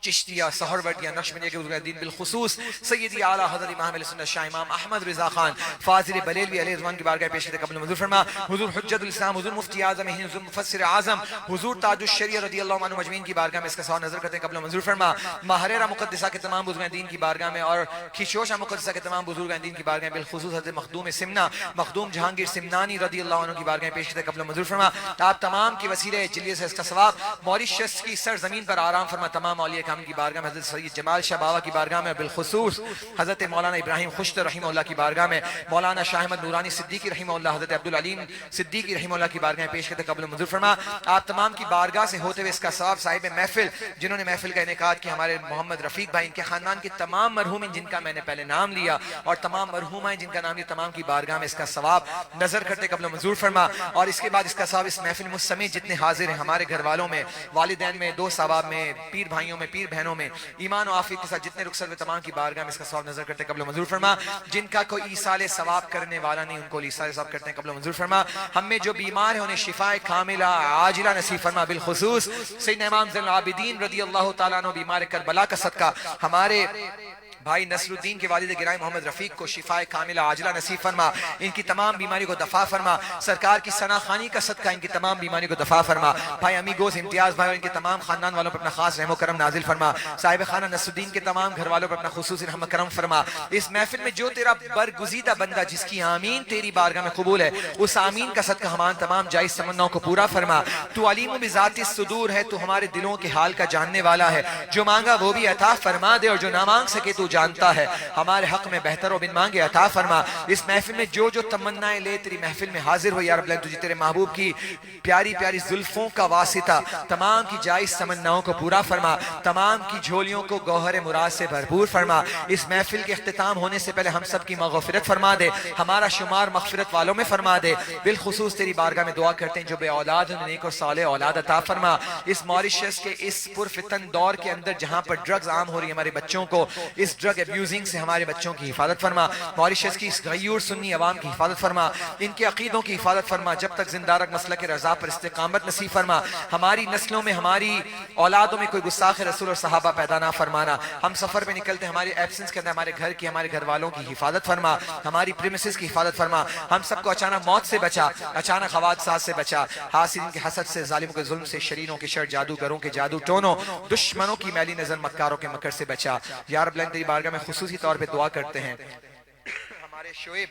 چشتیہ سہروردیہ نقشبندیہ کے بزرگان دین بالخصوص سیدی اعلیٰ حضرت امام علیہ سنت شاہ امام احمد رضا خان فاضل بریلوی علیہ رضوان کی بارگاہ پیش کرتے قبل منظور فرما. حضور حجت الاسلام حضور مفتی اعظم ہند حضور مفسر اعظم حضور تاج الشریعہ رضی اللہ عنہ مجمعین کی بارگاہ میں اس کا ثواب نظر کرتے قبل منظور فرما. ماہرہ مقدسہ کے تمام بزرگان دین کی بارگاہ میں اور کھچوشہ مقدسہ کے تمام بزرگان دین کی بارگاہ میں بالخصوص حضرت مخدوم سمنا مخدوم جہانگیر سمنانی رضی اللہ عنہ کی بارگاہ پیش کرتے قبل منظور فرما. آپ تمام کی وسیلہ جلیہ سے اس کا ثواب موریشیس کی سرزمین پر آرام فرما. تمام اولیاء کرام کی بارگاہ میں حضرت سید جمال شاہ بابا کی بارگاہ میں بالخصوص حضرت مولانا ابراہیم خشتر رحمہ اللہ کی بارگاہ میں مولانا شاہ احمد نورانی صدیقی رحمہ اللہ حضرت عبدالعلیم صدیقی رحمہ اللہ کی بارگاہ میں پیش کرتے قبل منظور فرما. آپ تمام کی بارگاہ سے ہوتے ہوئے اس کا ثواب صاحب محفل جنہوں نے محفل کا انعقاد کیا ہمارے محمد رفیق بھائی ان کے خاندان کے تمام مرحومین جن کا میں نے پہلے نام لیا اور تمام مرحومائیں جن کا نام لیا تمام کی بارگاہ میں اس کا ثواب نظر کرتے قبل منظور فرما. اور اس کے بعد اس کا ثواب اس محفل مسمی جتنے حاضر ہیں ہمارے گھر والوں میں والدین میں دوست احباب میں پیر بھائیوں میں پیر بہنوں میں ایمان و عافیت کے ساتھ جتنے رخصت ہوئے تمام کی بارگاہ میں اس کا ثواب نظر کرتے قبل منظور فرما. جن کا کوئی ایصال ثواب کرنے والا نہیں ان کو ایصال ثواب کرتے ہیں قبل منظور فرما. ہم میں جو بیمار ہیں انہیں شفاء کاملہ عاجلہ نصیب فرما. بالخصوص سیدنا امام زین العابدین رضی اللہ تعالیٰ عنہ بیمار کربلا کا صدقہ ہمارے بھائی نصر الدین کے والد گرامی محمد رفیق کو شفائے کاملہ عاجلہ نصیب فرما، ان کی تمام بیماریوں کو دفع فرما، سرکار کی ثنا خوانی کا صدقہ ان کی تمام بیماریوں کو دفع فرما، بھائی امیگوز امتیاز بھائی اور ان کے تمام خاندان والوں پر اپنا خاص رحم و کرم نازل فرما، صاحب خانہ نصر الدین کے تمام گھر والوں پر اپنا خصوصی رحم و کرم فرما، اس محفل میں جو تیرا برگزیدہ بندہ جس کی آمین تیری بارگاہ میں قبول ہے، اس آمین کا صدقہ ہمارے تمام جائز تمناؤں کو پورا فرما، تو علیم بذات الصدور ہے، تو ہمارے دلوں کے حال کا جاننے والا ہے، جو مانگا وہ بھی عطا فرما دے اور جو نہ مانگ سکے تو جانتا ہے، ہمارے حق میں بہتر و بن مانگے عطا فرما، اس محفل میں جو تمنائیں لے تیری محفل میں حاضر ہو یا رب العالمین، تجھے تیرے محبوب کی پیاری پیاری زلفوں کا واسطہ تمام کی جائز تمناؤں کو پورا فرما، تمام کی جھولیوں کو گوہر مراد سے بھرپور فرما، اس محفل کے اختتام ہونے سے پہلے ہم سب کی مغفرت فرما دے، ہمارا شمار مغفرت والوں میں فرما دے، بالخصوص تیری بارگاہ میں دعا کرتے ہیں جو بے اولاد ہیں نیک اور صالح اولاد عطا فرما، اس موریشس کے اس پرفتن دور کے اندر جہاں پر ڈرگز عام ہو رہی ہیں ہمارے بچوں کو، اس ڈرگ ابیوزنگ سے ہمارے بچوں کی حفاظت فرما، موریشس کی اس غیور سنی عوام کی حفاظت فرما، ان کے عقیدوں کی حفاظت فرما، جب تک زندہ رکھ مسلک رضا پر استقامت نصیب فرما، ہماری نسلوں میں ہماری اولادوں میں کوئی گستاخ رسول اور صحابہ پیدا نہ فرمانا، ہم سفر پہ نکلتے ہیں ہمارے ایبسنس کے اندر ہمارے گھر کی ہمارے گھر والوں کی حفاظت فرما، ہماری پریمیسز کی حفاظت فرما، ہم سب کو اچانک موت سے بچا، اچانک حوادثات سے بچا، حاسدین کے حسد سے، ظالموں کے ظلم سے، شریروں کے شر، جادوگروں کے جادو ٹونوں، دشمنوں کی میلی نظر، مکاروں کے مکر سے بچا، یا رب العالمین تیری بارگاہ میں خصوصی طور پہ دعا کرتے ہیں ہمارے شعیب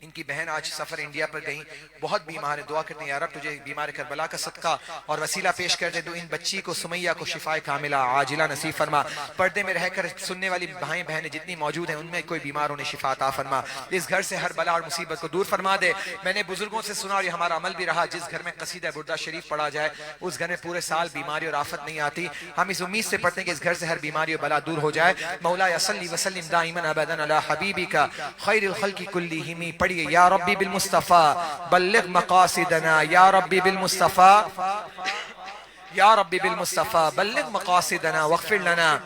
ان کی بہن آج سفر انڈیا پر گئیں، بہت بیمار ہے، دعا کرتے ہیں یا رب تجھے بیمار کربلا کا صدقہ اور وسیلہ پیش کر دے، تو ان بچی کو سمیہ کو شفائے کاملہ عاجلہ نصیب فرما، پردے میں رہ کر سننے والی بھائیں بہنیں جتنی موجود ہیں ان میں کوئی بیمار انہیں شفا عطا فرما، اس گھر سے ہر بلا اور مصیبت کو دور فرما دے، میں نے بزرگوں سے سنا اور یہ ہمارا عمل بھی رہا، جس گھر میں قصیدہ بردہ شریف پڑھا جائے اس گھر میں پورے سال بیماری اور آفت نہیں آتی، ہم اس امید سے پڑھتے ہیں کہ اس گھر سے ہر بیماری اور بلا دور ہو جائے، مولا صلی وسلم دائما ابدا علی حبیبک خیر الخلق کلہم، پڑھیے یا ربی بالمصطفى بلغ مقاصدنا، یا ربی بالمصطفى یا ربی بالمصطفى بلغ مقاصدنا واغفر لنا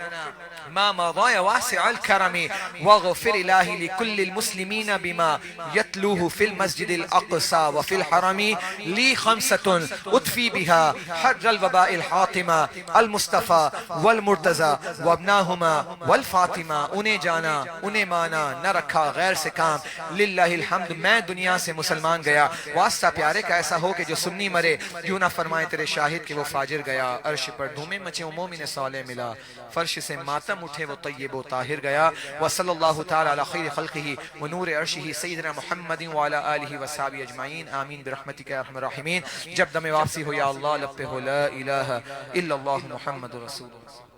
ما مضى واسع الكرم، واغفر إلهي لكل المسلمين بما يتلوه في المسجد الأقصى وفي الحرم، لي 5 أطفي بها حر الوباء الحاطمة، المصطفى والمرتضى وابناهما والفاطمہ، انہیں جانا انہیں مانا نہ رکھا غیر سے کام، للہ الحمد میں دنیا سے مسلمان گیا، واسطہ پیارے کا ایسا ہو کہ جو سنی مرے، یوں نہ فرمائے تیرے شاہد کہ وہ فاجر گیا، عرش پر دھومیں مچے و مومن صالح ملا، فرش سے ماتم اٹھے وہ طیب و طاہر گیا، وصلی اللہ تعالی علی خیر خلقہ ونور عرشہ سیدنا محمد وعلی آلہ وصحبہ اجمعین، آمین برحمتک یا ارحم الراحمین، جب دم واپسی ہو یا اللہ لب پہ ہو لا الہ الا اللہ محمد رسول اللہ۔